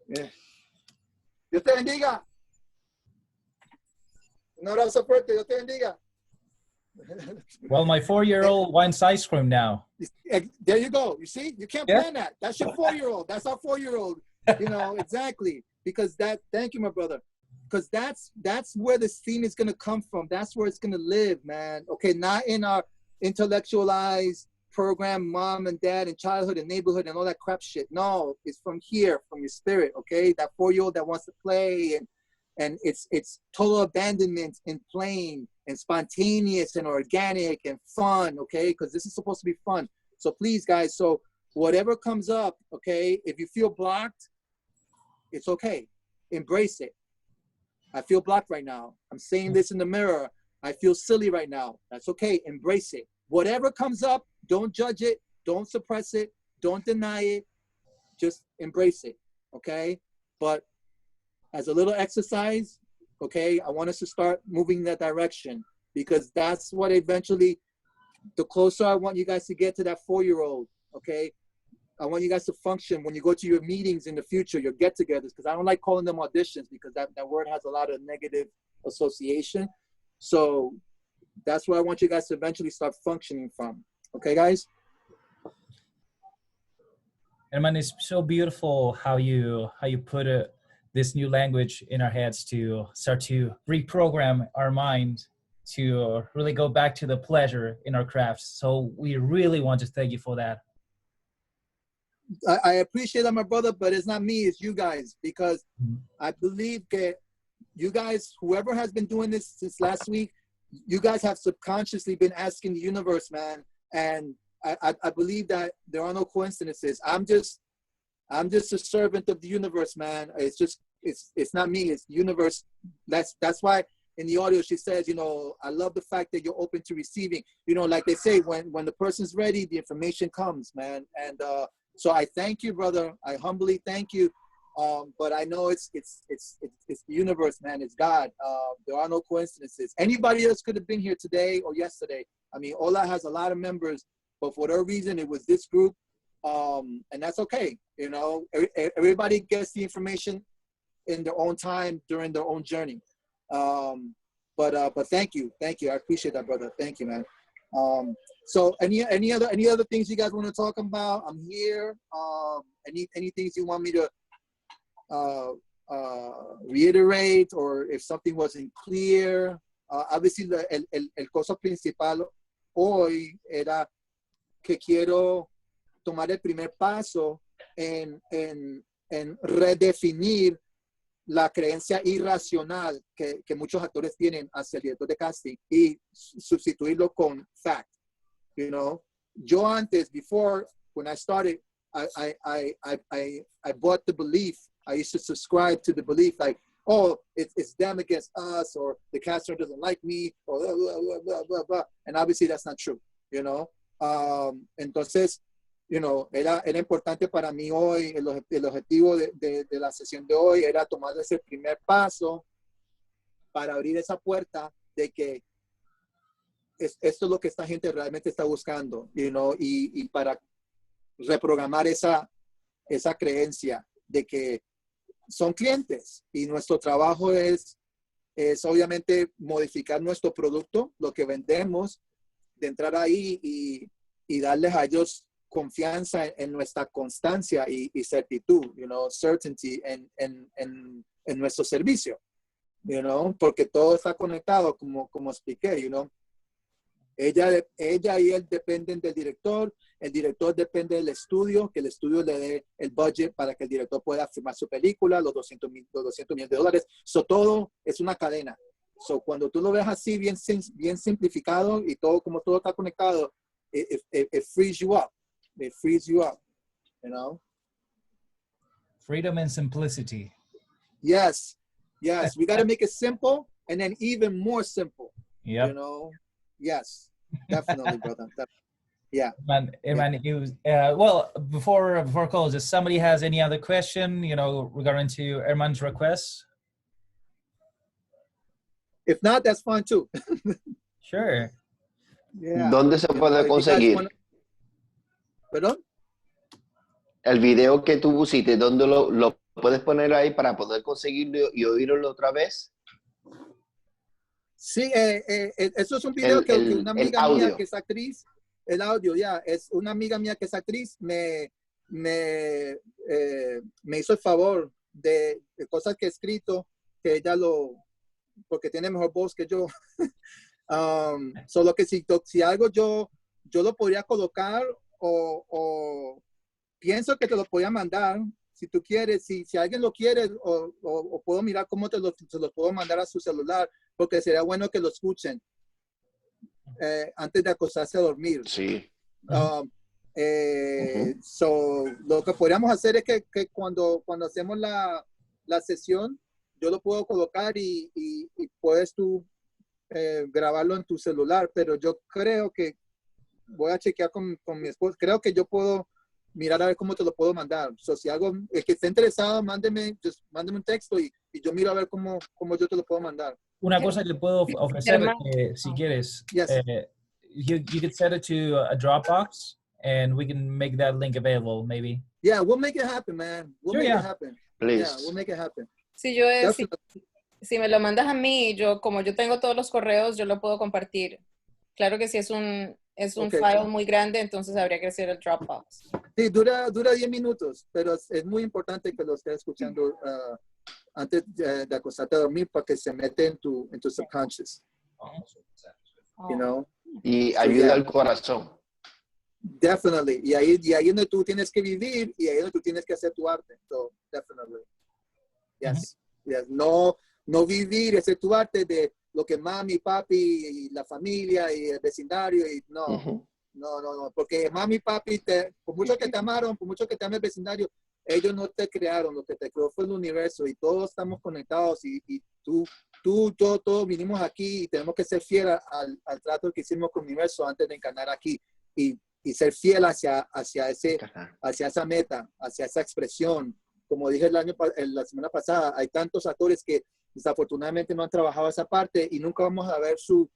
Yeah. Dios te bendiga. Un abrazo fuerte. Dios te bendiga. Well, my 4-year-old wants ice cream now. There you go. You see, you can't plan that. That's your 4-year-old. That's our 4-year-old. You know, exactly. Because thank you, my brother. Because that's where this theme is going to come from. That's where it's going to live, man. Okay, not in our intellectualized program, mom and dad and childhood and neighborhood and all that crap shit. No, it's from here, from your spirit, okay? That 4-year-old that wants to play and it's total abandonment in playing and spontaneous and organic and fun, okay? Because this is supposed to be fun. So please, guys, so whatever comes up, okay, if you feel blocked, it's okay. Embrace it. I feel blocked right now. I'm saying this in the mirror. I feel silly right now. That's okay. Embrace it. Whatever comes up, don't judge it. Don't suppress it. Don't deny it. Just embrace it, okay? But as a little exercise, okay, I want us to start moving in that direction because that's what eventually, the closer I want you guys to get to that 4-year-old, okay? I want you guys to function when you go to your meetings in the future, your get-togethers, because I don't like calling them auditions because that word has a lot of negative association. So that's where I want you guys to eventually start functioning from. Okay, guys? Herman, it's so beautiful how you put this new language in our heads to start to reprogram our mind to really go back to the pleasure in our crafts. So we really want to thank you for that. I appreciate that, my brother, but it's not me, it's you guys, because I believe that you guys, whoever has been doing this since last week, you guys have subconsciously been asking the universe, man. And I believe that there are no coincidences. I'm just a servant of the universe, man. It's just, it's not me, it's the universe. That's why in the audio she says, you know, I love the fact that you're open to receiving. You know, like they say, when the person's ready, the information comes, man. And So I thank you, brother. I humbly thank you. But I know it's the universe, man. It's God. There are no coincidences. Anybody else could have been here today or yesterday. I mean, HOLA has a lot of members, but for whatever reason, it was this group. And that's okay. You know, everybody gets the information in their own time during their own journey. But thank you. I appreciate that, brother. Thank you, man. So any other things you guys want to talk about? I'm here. Any things you want me to reiterate, or if something wasn't clear? Obviously, el cosa principal hoy era que quiero tomar el primer paso en redefinir la creencia irracional que muchos actores tienen hacia el director de casting y sustituirlo con fact. You know, yo antes, before, when I started, I bought the belief. I used to subscribe to the belief, like, oh, it's them against us, or the caster doesn't like me, or blah, blah, blah, blah, blah, blah. And obviously that's not true, you know. Entonces, you know, era importante para mí hoy, el objetivo de la sesión de hoy era tomar ese primer paso para abrir esa puerta de que esto es lo que esta gente realmente está buscando, you know, y para reprogramar esa creencia de que son clientes y nuestro trabajo es obviamente modificar nuestro producto, lo que vendemos, de entrar ahí y darles a ellos confianza en nuestra constancia y certitud, you know, certainty en nuestro servicio, you know, porque todo está conectado, como expliqué, you know. Ella y él dependen del director, el director depende del estudio, que el estudio le dé el budget para que el director pueda filmar su película, los 200 millones de dólares. So, todo es una cadena. So, cuando tú lo ves así, bien simplificado y como todo está conectado, it frees you up. It frees you up, you know? Freedom and simplicity. Yes. We got to make it simple and then even more simple, yep. You know? Yes, definitely, brother. Yeah. Herman, well, before close, if somebody has any other question, you know, regarding to Herman's request? If not, that's fine too. Sure. Yeah. ¿Dónde se puede conseguir? ¿Perdón? El video que tú pusiste, ¿dónde lo puedes poner ahí para poder conseguirlo y oírlo otra vez? Sí, eso es un video que una amiga mía que es actriz, el audio, es una amiga mía que es actriz, me hizo el favor de cosas que he escrito, que ella porque tiene mejor voz que yo. Solo que si algo yo lo podría colocar o pienso que te lo podía mandar, si tú quieres, si alguien lo quiere, o puedo mirar cómo se los puedo mandar a su celular, porque sería bueno que lo escuchen antes de acostarse a dormir. Sí. So, lo que podríamos hacer es que cuando hacemos la sesión, yo lo puedo colocar y puedes tú grabarlo en tu celular, pero yo creo que voy a chequear con mi esposa. Creo que yo puedo mirar a ver cómo te lo puedo mandar. So, si el que esté interesado, mándeme un texto y yo miro a ver cómo yo te lo puedo mandar. Una cosa que puedo ofrecer, si quieres, yes. You could set it to a Dropbox and we can make that link available, maybe. Yeah, we'll make it happen, man. We'll make it happen. Please. Yeah, we'll make it happen. Si me lo mandas a mí, como yo tengo todos los correos, yo lo puedo compartir. Claro que si es un file muy grande, entonces habría que hacer el Dropbox. Sí, dura 10 minutos, pero es muy importante que lo estés escuchando antes de acostarte a dormir para que se mete en tu subconscious. You know? Y ayuda al corazón. Definitely. Y ahí es donde tú tienes que vivir y ahí es donde tú tienes que hacer tu arte. So, definitely. Yes. Yes. No vivir, hacer tu arte de lo que mami, papi y la familia y el vecindario y no, porque mami, papi, por mucho que te amaron, por mucho que te ame el vecindario, ellos no te crearon, lo que te creó fue el universo y todos estamos conectados y todos vinimos aquí y tenemos que ser fieles al trato que hicimos con el universo antes de encarnar aquí y ser fiel hacia esa meta, hacia esa expresión. Como dije la semana pasada, hay tantos actores que desafortunadamente no han trabajado esa parte y nunca vamos a ver su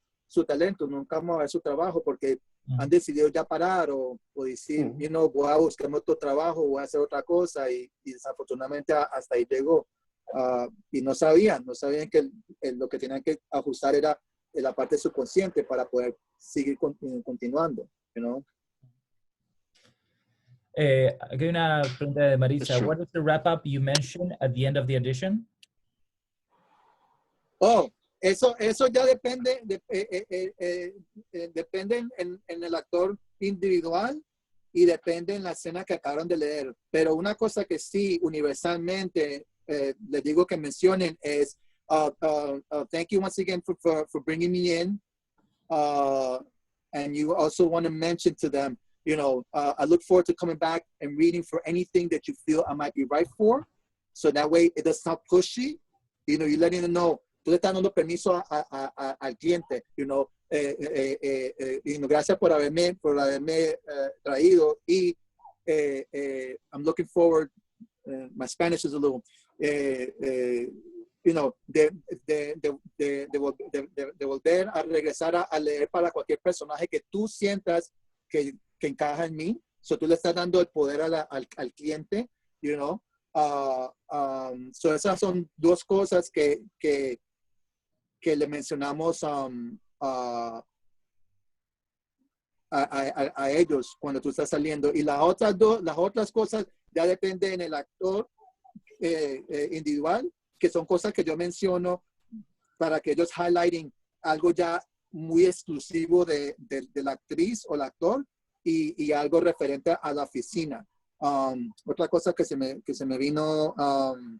talento, nunca vamos a ver su trabajo porque han decidido ya parar o decir, voy a buscar otro trabajo, voy a hacer otra cosa y desafortunadamente hasta ahí llegó. Y no sabían que lo que tenían que ajustar era la parte subconsciente para poder seguir continuando, you know? Aquí hay una pregunta de Marisa. What is the wrap-up you mentioned at the end of the audition? Oh, eso ya depende, depende en el actor individual y depende en la escena que acabaron de leer. Pero una cosa que sí, universalmente, les digo que mencionen es, thank you once again for bringing me in. And you also want to mention to them, I look forward to coming back and reading for anything that you feel I might be right for. So that way it does not pushy. You're letting them know, tú le estás dando permiso al cliente, gracias por haberme traído y I'm looking forward, my Spanish is a little, de volver a regresar a leer para cualquier personaje que tú sientas que encaja en mí. So tú le estás dando el poder al cliente, So esas son dos cosas que le mencionamos a ellos cuando tú estás saliendo. Y las otras cosas ya dependen en el actor individual, que son cosas que yo menciono para que ellos highlighten algo ya muy exclusivo de la actriz o el actor y algo referente a la oficina. Otra cosa que se me vino, dame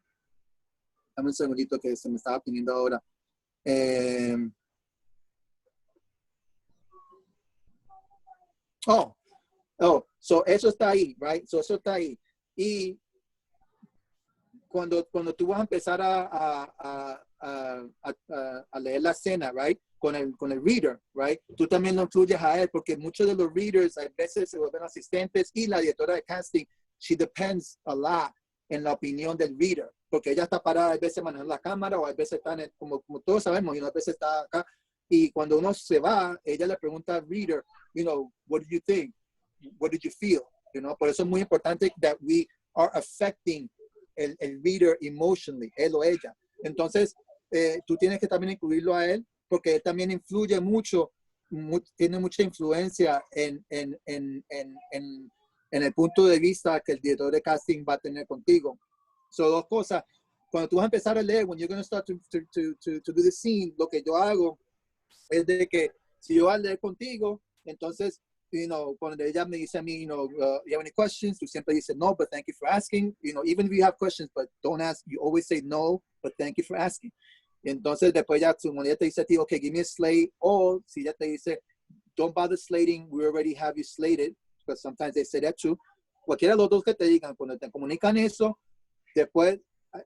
un segundito que se me estaba pidiendo ahora. So eso está ahí, right? So eso está ahí. Y cuando tú vas a empezar a leer la escena, right? Con el reader, right? Tú también lo incluyes a él, porque muchos de los readers a veces se vuelven asistentes y la directora de casting, she depends a lot en la opinión del reader, porque ella está parada a veces manejando la cámara o a veces está, como todos sabemos, y a veces está acá. Y cuando uno se va, ella le pregunta al reader, what did you think? What did you feel? Por eso es muy importante that we are affecting el reader emotionally, él o ella. Entonces, tú tienes que también incluirlo a él, porque él también influye mucho, tiene mucha influencia en el punto de vista que el director de casting va a tener contigo. So, dos cosas. Cuando tú vas a empezar a leer, when you're going to start to do the scene, lo que yo hago es de que si yo voy a leer contigo, entonces, cuando ella me dice a mí, you have any questions? Tú siempre dices no, but thank you for asking. Even if you have questions, but don't ask, you always say no, but thank you for asking. Entonces, después ya, cuando ella te dice a ti, okay, give me a slate, o si ella te dice, don't bother slating, we already have you slated, because sometimes they say that too. Cualquiera de los dos que te digan, cuando te comunican eso, después,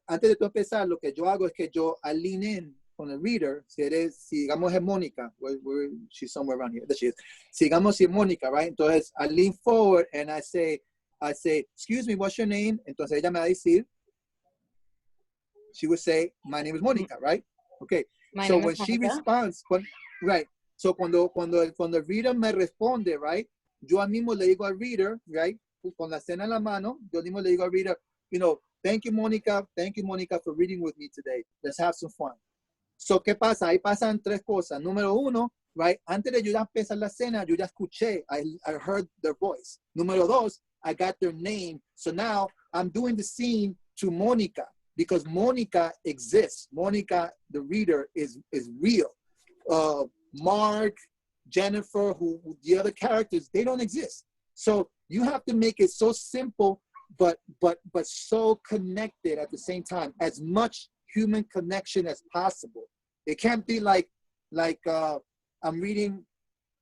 antes de tú empezar, lo que yo hago es que yo lean in con el reader, si digamos es Mónica, she's somewhere around here, there she is. Si digamos si es Mónica, right? Entonces, I lean forward and I say, excuse me, what's your name? Entonces ella me va a decir, she would say, my name is Mónica, right? Okay. So when she responds, right? So cuando el reader me responde, right? Yo al mismo le digo al reader, right? Con la escena en la mano, yo mismo le digo al reader, thank you, Mónica for reading with me today. Let's have some fun. So, ¿qué pasa? Ahí pasan tres cosas. Número uno, right? Antes de yo ya empezar la escena, yo ya escuché. I heard their voice. Número dos, I got their name. So now I'm doing the scene to Mónica because Mónica exists. Mónica, the reader, is real. Mark, Jennifer, who the other characters, they don't exist. So you have to make it so simple, but so connected at the same time. As much human connection as possible. It can't be like I'm reading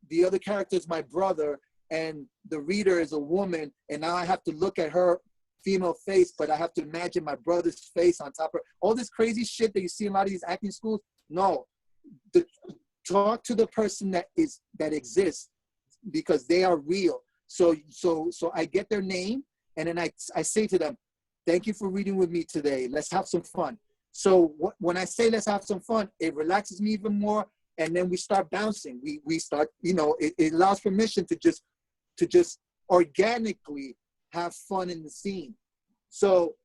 the other character's my brother and the reader is a woman and now I have to look at her female face, but I have to imagine my brother's face on top of her. All this crazy shit that you see in a lot of these acting schools. No, talk to the person that exists because they are real. So I get their name, and then I say to them, thank you for reading with me today. Let's have some fun. So when I say let's have some fun, it relaxes me even more. And then we start bouncing. We start, you know, it allows permission to just organically have fun in the scene. So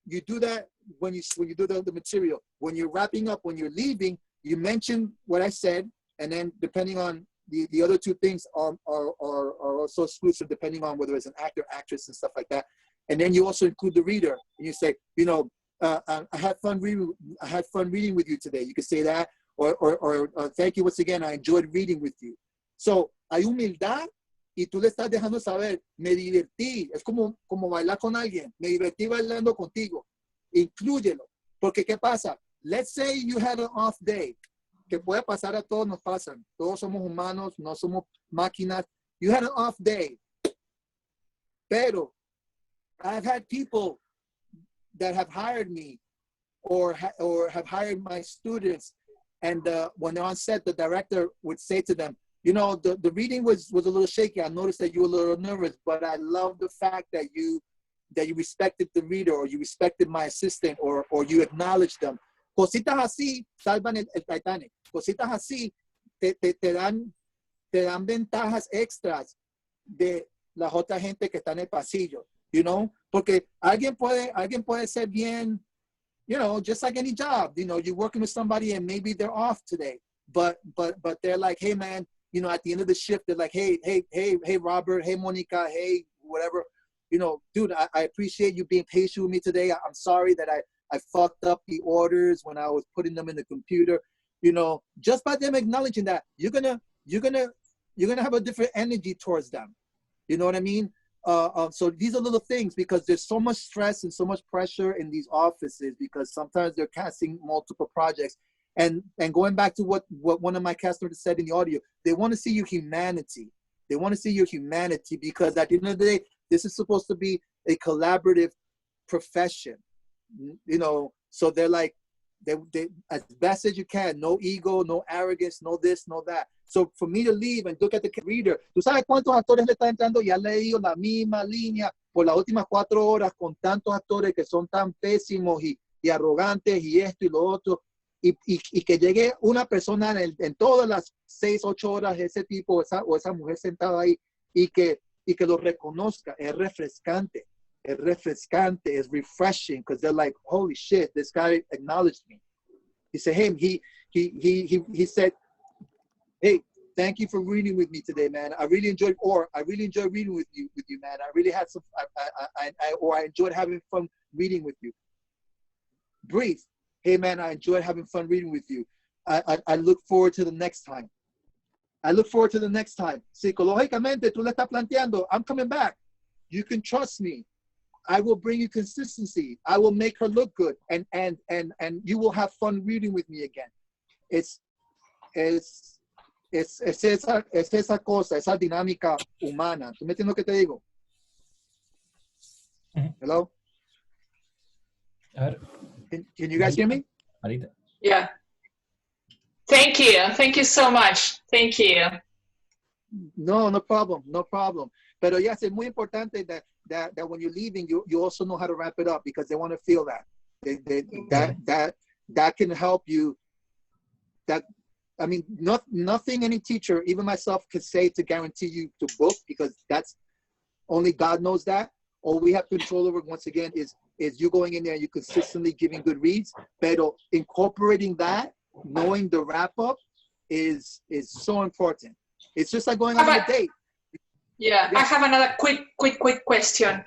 you do that when you do the material. When you're wrapping up, when you're leaving, you mention what I said, and then depending on the other two things are also exclusive, depending on whether it's an actor, actress, and stuff like that. And then you also include the reader, and you say, you know, I had fun reading with you today. You could say that, or thank you once again. I enjoyed reading with you. So hay humildad, y tú le estás dejando saber, me divertí. Es como bailar con alguien. Me divertí bailando contigo. Inclúyelo. Porque ¿qué pasa? Let's say you had an off day. Que puede pasar, a todos nos pasan. Todos somos humanos, no somos máquinas. You had an off day. Pero I've had people that have hired me or have hired my students, and when they're on set, the director would say to them, you know, the reading was a little shaky. I noticed that you were a little nervous, but I love the fact that you respected the reader, or you respected my assistant, or you acknowledged them. Cositas así salvan el Titanic. Cositas así te dan ventajas extras de la otra gente que está en el pasillo, you know? Porque alguien puede ser bien, you know, just like any job, you know, you're working with somebody and maybe they're off today, but they're like, hey man, you know, at the end of the shift, they're like, hey Robert, hey Monica, hey whatever, you know, dude, I appreciate you being patient with me today. I'm sorry that I fucked up the orders when I was putting them in the computer. You know, just by them acknowledging that, you're gonna have a different energy towards them. You know what I mean? So these are little things, because there's so much stress and so much pressure in these offices, because sometimes they're casting multiple projects. And going back to what one of my casters said in the audio, they want to see your humanity. They want to see your humanity, because at the end of the day, this is supposed to be a collaborative profession. You know, so they're like, they as best as you can, no ego, no arrogance, no this, no that. So for me to leave and look at the reader, ¿tú sabes cuántos actores le están entrando? Ya han leído la misma línea por las últimas 4 horas con tantos actores que son tan pésimos y arrogantes y esto y lo otro, y que llegue una persona en todas las 6, 8 horas, ese tipo o esa mujer sentada ahí, y que lo reconozca. Es refrescante. It's refrescante, it's refreshing, because they're like, holy shit, this guy acknowledged me. He said, hey, he said, hey, thank you for reading with me today, man. I really enjoyed reading with you, man. I really had some, I enjoyed having fun reading with you. Breathe. Hey, man, I enjoyed having fun reading with you. I look forward to the next time. I look forward to the next time. Psicológicamente, tú le estás planteando, I'm coming back. You can trust me. I will bring you consistency. I will make her look good, and you will have fun reading with me again. Es esa cosa, esa dinámica humana. ¿Tú me entiendes lo que te digo? Hello? Can you guys hear me? Yeah. Thank you. Thank you so much. Thank you. No problem. No problem. But yes, it's muy importante that when you're leaving, you also know how to wrap it up, because they want to feel that. That can help you. That, I mean, nothing any teacher, even myself, could say to guarantee you to book, because that's only God knows that. All we have control over, once again, is you going in there and you consistently giving good reads. Pero incorporating that, knowing the wrap up, is so important. It's just like going on a date. Yeah, I have another quick question.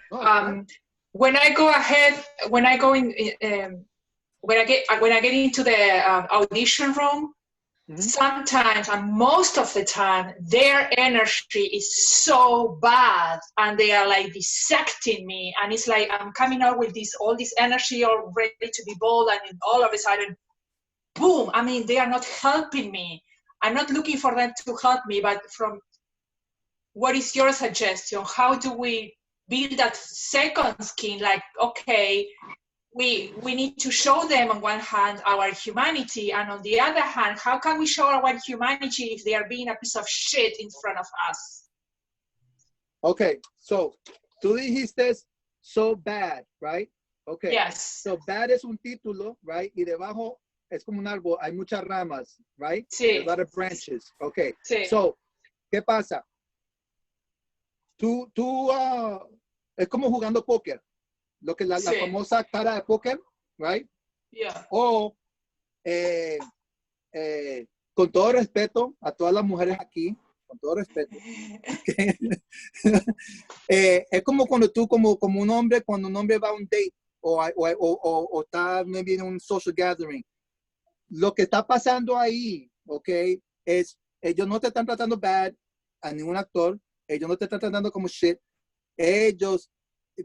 When I get into the audition room, sometimes, and most of the time, their energy is so bad, and they are like dissecting me, and it's like I'm coming out with all this energy, all ready to be bold, and all of a sudden, boom! I mean, they are not helping me. I'm not looking for them to help me, but what is your suggestion? How do we build that second skin? Like, okay, we need to show them on one hand our humanity, and on the other hand, how can we show our humanity if they are being a piece of shit in front of us? Okay, so tú dijiste so bad, right? Okay. Yes. So bad es un título, right? Y debajo es como un árbol, hay muchas ramas, right? Sí. A lot of branches. Okay. Sí. So, ¿qué pasa? Es como jugando póker. Lo que la famosa cara de póker, right? Yeah. O con todo respeto a todas las mujeres aquí, con todo respeto. Es como cuando tú, como un hombre, cuando un hombre va a un date o está maybe en un social gathering. Lo que está pasando ahí, ok, es ellos no te están tratando bad a ningún actor, ellos no te están tratando como shit, ellos,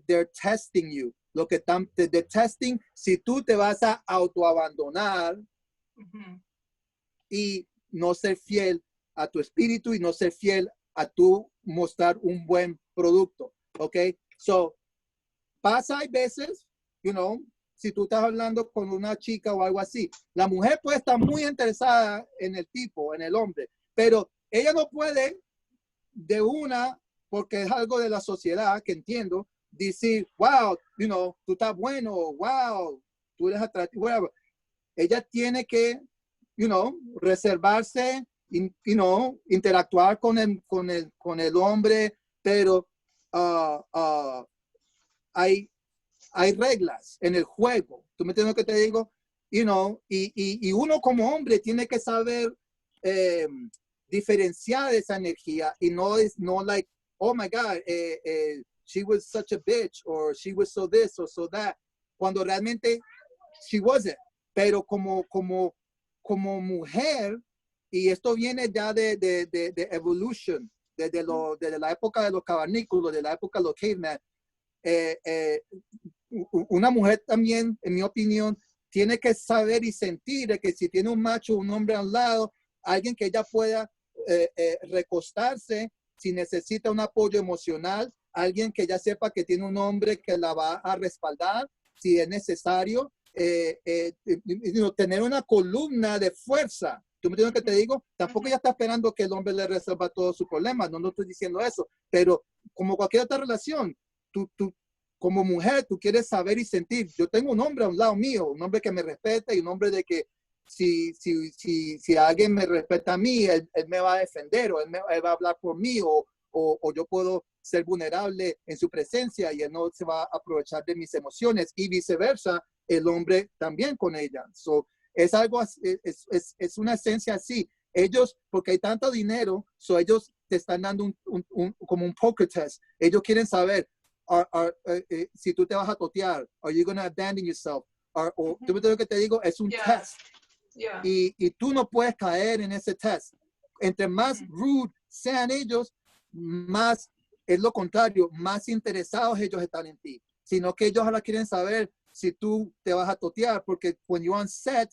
they're testing you. Lo que están, de testing, si tú te vas a autoabandonar y no ser fiel a tu espíritu y no ser fiel a tu mostrar un buen producto, ¿ok? So, pasa hay veces, you know, si tú estás hablando con una chica o algo así, la mujer puede estar muy interesada en el tipo, en el hombre, pero ella no puede de una, porque es algo de la sociedad que entiendo, decir, wow, you know, tú estás bueno, wow, tú eres atractivo, whatever. Ella tiene que, you know, reservarse, you know, interactuar con el hombre, pero hay reglas en el juego. ¿Tú me entiendes lo que te digo? You know, y uno como hombre tiene que saber diferenciar esa energía y no es like, oh my God, she was such a bitch or she was so this or so that, cuando realmente she wasn't. Pero como mujer, y esto viene ya de evolution, desde la época de los cavernícolas, de la época de los cavemen, una mujer también, en mi opinión, tiene que saber y sentir de que si tiene un macho, un hombre al lado, alguien que ella pueda recostarse si necesita un apoyo emocional, alguien que ya sepa que tiene un hombre que la va a respaldar si es necesario, tener una columna de fuerza. ¿Tú me entiendes lo que te digo? Tampoco ella está esperando que el hombre le resuelva todos sus problemas, no estoy diciendo eso, pero como cualquier otra relación, tú como mujer, tú quieres saber y sentir. Yo tengo un hombre a un lado mío, un hombre que me respeta y un hombre de que si alguien me respeta a mí, él me va a defender o él va a hablar por mí o yo puedo ser vulnerable en su presencia y él no se va a aprovechar de mis emociones y viceversa, el hombre también con ella. So, es algo así, es una esencia así. Ellos, porque hay tanto dinero, so ellos te están dando como un poker test. Ellos quieren saber si tú te vas a totear, are you going to abandon yourself? ¿Tú me entiendes lo que te digo? Es un test. Yeah. Y tú no puedes caer en ese test. Entre más rude sean ellos, más es lo contrario, más interesados ellos están en ti. Sino que ellos ahora quieren saber si tú te vas a totear, porque when you're on set,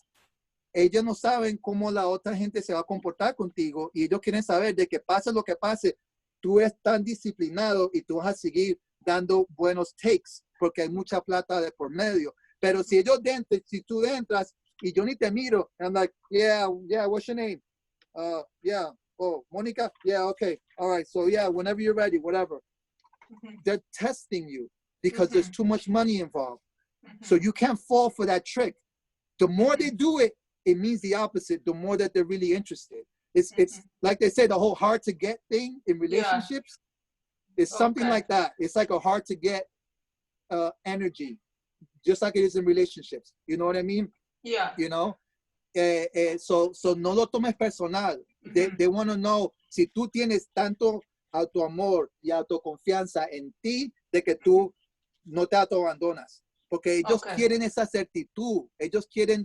ellos no saben cómo la otra gente se va a comportar contigo y ellos quieren saber de que pase lo que pase, tú eres tan disciplinado y tú vas a seguir dando buenos takes porque hay mucha plata de por medio. Pero si si tú entras y yo ni te miro, I'm like, yeah, what's your name? Yeah, oh, Monica? Yeah, okay. All right, so yeah, whenever you're ready, whatever. They're testing you because there's too much money involved. So you can't fall for that trick. The more they do it, it means the opposite, the more that they're really interested. It's like they say, the whole hard to get thing in relationships. It's something like that. It's like a hard to get energy, just like it is in relationships. You know what I mean? Yeah. You know? So no lo tomes personal. They want to know si tú tienes tanto autoamor y autoconfianza en ti de que tú no te autoabandonas. Porque ellos quieren esa certitud. Ellos quieren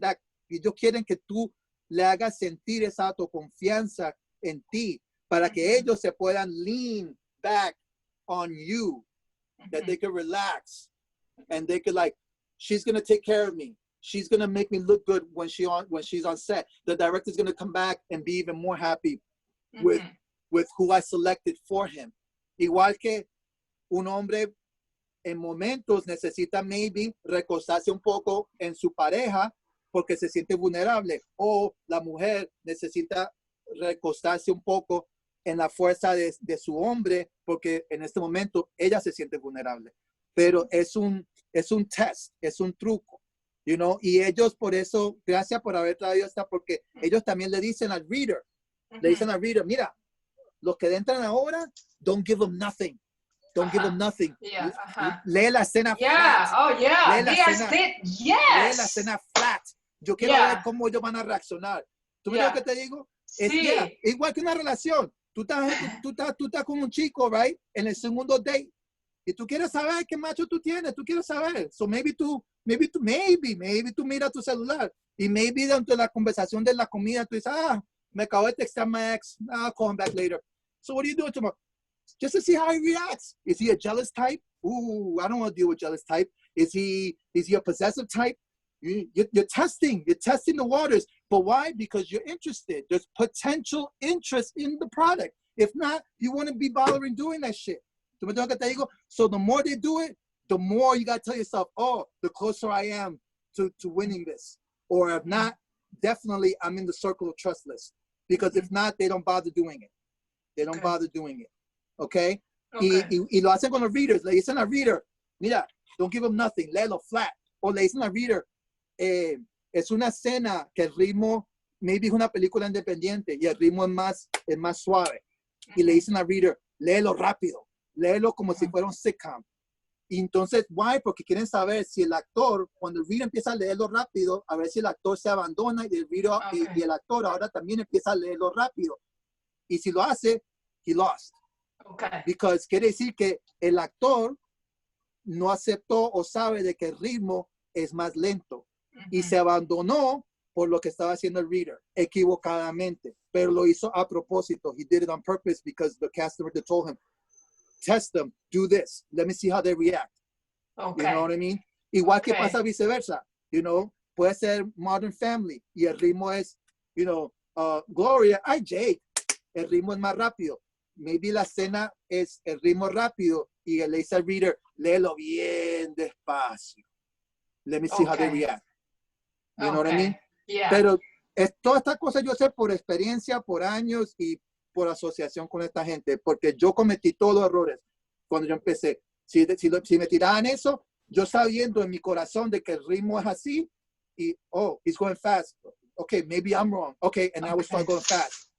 que tú le hagas sentir esa autoconfianza en ti para que ellos se puedan lean back on you, that they can relax and they could like, she's going to take care of me. She's going to make me look good when she's on set. The director's going to come back and be even more happy with who I selected for him. Igual que un hombre en momentos necesita maybe recostarse un poco en su pareja porque se siente vulnerable, o la mujer necesita recostarse un poco en la fuerza de su hombre, porque en este momento ella se siente vulnerable. Pero es un test, es un truco, you know, y ellos por eso, gracias por haber traído esta, porque ellos también le dicen al reader, mira, los que entran ahora, don't give them nothing. Don't give them nothing. Yeah, Lee la escena yeah. flat. Oh, yeah. Lee la escena, Yes. lee la escena flat. Yo quiero Yeah. ver cómo ellos van a reaccionar. ¿Tú me Yeah. lo que te digo? Es Sí. yeah, igual que una relación. Tú estás con un chico, right? En el segundo date. Y tú quieres saber qué macho tú tienes. Tú quieres saber. So maybe tú miras tu celular. Y maybe dentro de la conversación de la comida, tú dices, me acabo de textar my ex. I'll call him back later. So what are you doing tomorrow? Just to see how he reacts. Is he a jealous type? Ooh, I don't want to deal with jealous type. Is he a possessive type? You're testing the waters. But why? Because you're interested. There's potential interest in the product. If not, you wouldn't be bothering doing that shit. So the more they do it, the more you got to tell yourself, oh, the closer I am to winning this. Or if not, definitely I'm in the circle of trust list. Because if not, they don't bother doing it. They don't bother doing it. Okay? Y lo hacen con los readers. Le dicen al reader, mira, don't give them nothing. Léelo flat. O le dicen al reader, es una escena que el ritmo, maybe es una película independiente y el ritmo es más suave. Y le dicen al reader, léelo rápido. Léelo como si fuera un sitcom. Y entonces, why? Porque quieren saber si el actor, cuando el reader empieza a leerlo rápido, a ver si el actor se abandona y el reader, y el actor ahora también empieza a leerlo rápido. Y si lo hace, he lost. Because quiere decir que el actor no aceptó o sabe de que el ritmo es más lento. Y se abandonó por lo que estaba haciendo el reader, equivocadamente. Pero lo hizo a propósito. He did it on purpose because the customer told him, test them, do this. Let me see how they react. You know what I mean? Igual que pasa viceversa. You know, puede ser Modern Family y el ritmo es, you know, Gloria, Jake. El ritmo es más rápido. Maybe la escena es el ritmo rápido y le dice al reader, léelo bien despacio. Let me see how they react. You know what I mean? Yeah. Pero todas estas cosas yo sé por experiencia, por años y por asociación con esta gente, porque yo cometí todos los errores cuando yo empecé. Si me tiraban eso, yo sabiendo en mi corazón de que el ritmo es así y, oh, he's going fast. Okay, maybe I'm wrong. Okay, and I would start going fast.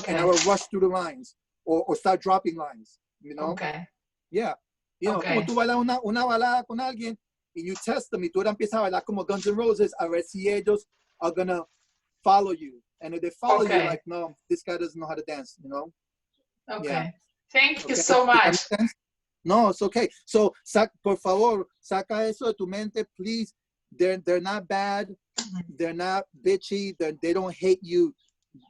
And I would rush through the lines or start dropping lines, you know? Yeah. You know, como tú bailas una balada con alguien y you test them y tú empiezas a bailar como Guns N' Roses a ver si ellos are gonna follow you. And if they follow you, like, no, this guy doesn't know how to dance, you know? Okay. Yeah. Thank you so much. No, it's okay. So, por favor, saca eso de tu mente, please. They're not bad. They're not bitchy. They don't hate you.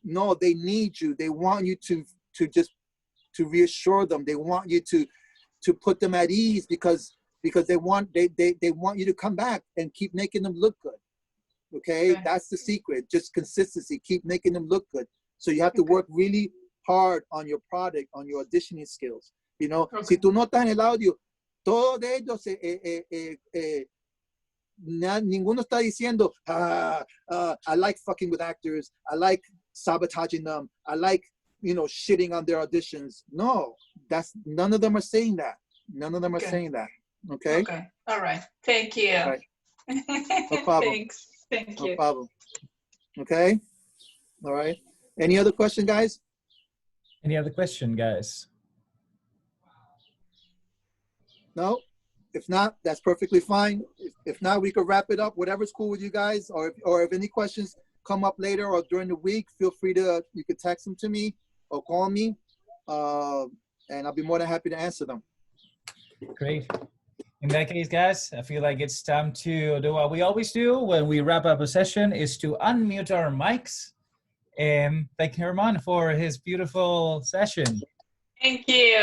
No, they need you. They want you to reassure them. They want you to put them at ease because they want you to come back and keep making them look good. Okay? That's the secret. Just consistency. Keep making them look good. So you have to work really hard on your product, on your auditioning skills. You know, si tú notas en el audio, todos de ellos, ninguno está diciendo, I like fucking with actors. I like sabotaging them. I like, you know, shitting on their auditions. No, none of them are saying that. None of them are saying that. Okay? Okay. All right. Thank you. Right. No problem. Thanks. Thank you. No problem. Okay? All right. Any other question, guys? Any other question, guys? No? If not, that's perfectly fine. If not, we could wrap it up. Whatever's cool with you guys. Or if any questions come up later or during the week, feel free you could text them to me or call me. And I'll be more than happy to answer them. Great. In that case, guys, I feel like it's time to do what we always do when we wrap up a session, is to unmute our mics. And thank Herman for his beautiful session. Thank you.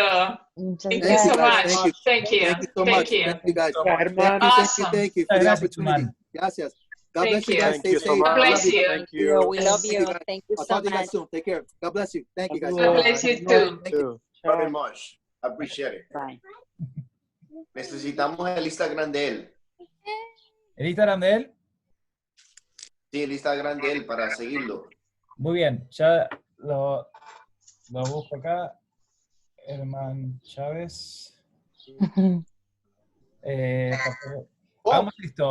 Thank you so much. Thank you. Thank you so much. Thank you, guys. Awesome. Thank you for the opportunity. Gracias. God bless you guys. Stay safe. God bless you. Thank you. We love you. Thank you I'll so talk to you guys much. soon. Take care. God bless you. Thank you, guys. God bless you too. Thank you. Very much. I appreciate it. Bye. Necesitamos el Instagram de él. ¿El Instagram de él? Sí, el Instagram de él para seguirlo. Muy bien. Ya lo Vamos por acá. Herman Chavez.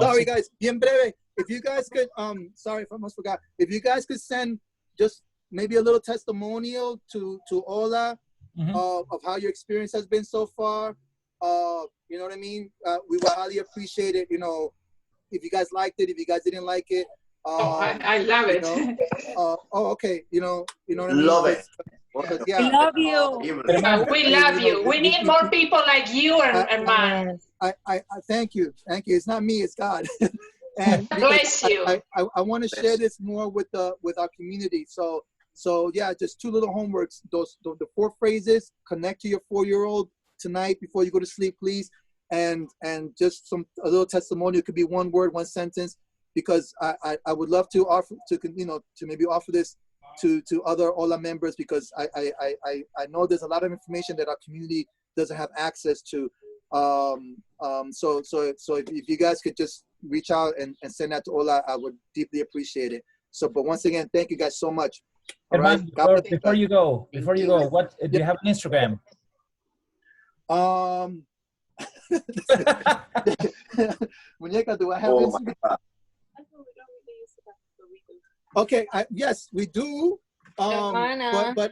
Sorry guys, bien breve. If you guys could, sorry if I almost forgot. If you guys could send just maybe a little testimonial to HOLA of how your experience has been so far. You know what I mean? We would highly appreciate it. You know, if you guys liked it, if you guys didn't like it. I love it. Know, okay. You know what I mean? Love it. Yeah, we love you. We love you. We need more people like you, Herman. I thank you. It's not me, it's God. And bless you. I want to share this more with our community. So yeah, just 2 little homeworks. The 4 phrases. Connect to your 4-year-old tonight before you go to sleep, please. And just a little testimonial. It could be 1 word, 1 sentence. Because I would love to offer to maybe offer this to other HOLA members, because I know there's a lot of information that our community doesn't have access to. So if you guys could just reach out and send that to HOLA, I would deeply appreciate it. So, but once again, thank you guys so much. Herman, before you go, what do you have an Instagram? Muñeca, do I have Instagram? Okay, yes, we do. But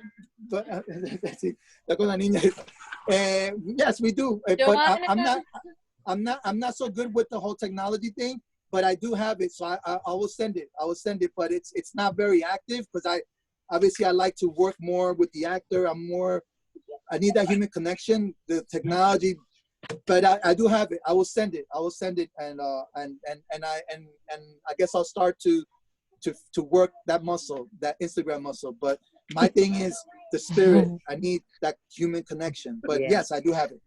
yes, we do. But I'm not so good with the whole technology thing. But I do have it, so I will send it. But it's not very active, because I like to work more with the actor. I need that human connection. The technology. But I do have it. I will send it. And I guess I'll start to work that muscle, that Instagram muscle. But my thing is the spirit. I need that human connection. But yes, I do have it.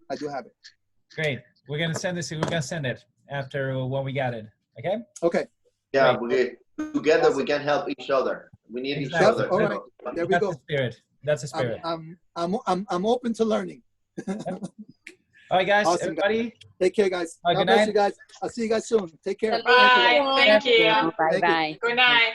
Great. We're gonna send this. We're gonna send it after when we got it. Okay. Okay. Yeah, together we can help each other. We need each other. All right. There we go. That's the spirit. I'm open to learning. All right, guys. Awesome, everybody. Guys. Take care, guys. God bless you guys. I'll see you guys soon. Take care. Bye. Thank you. Bye. Good night.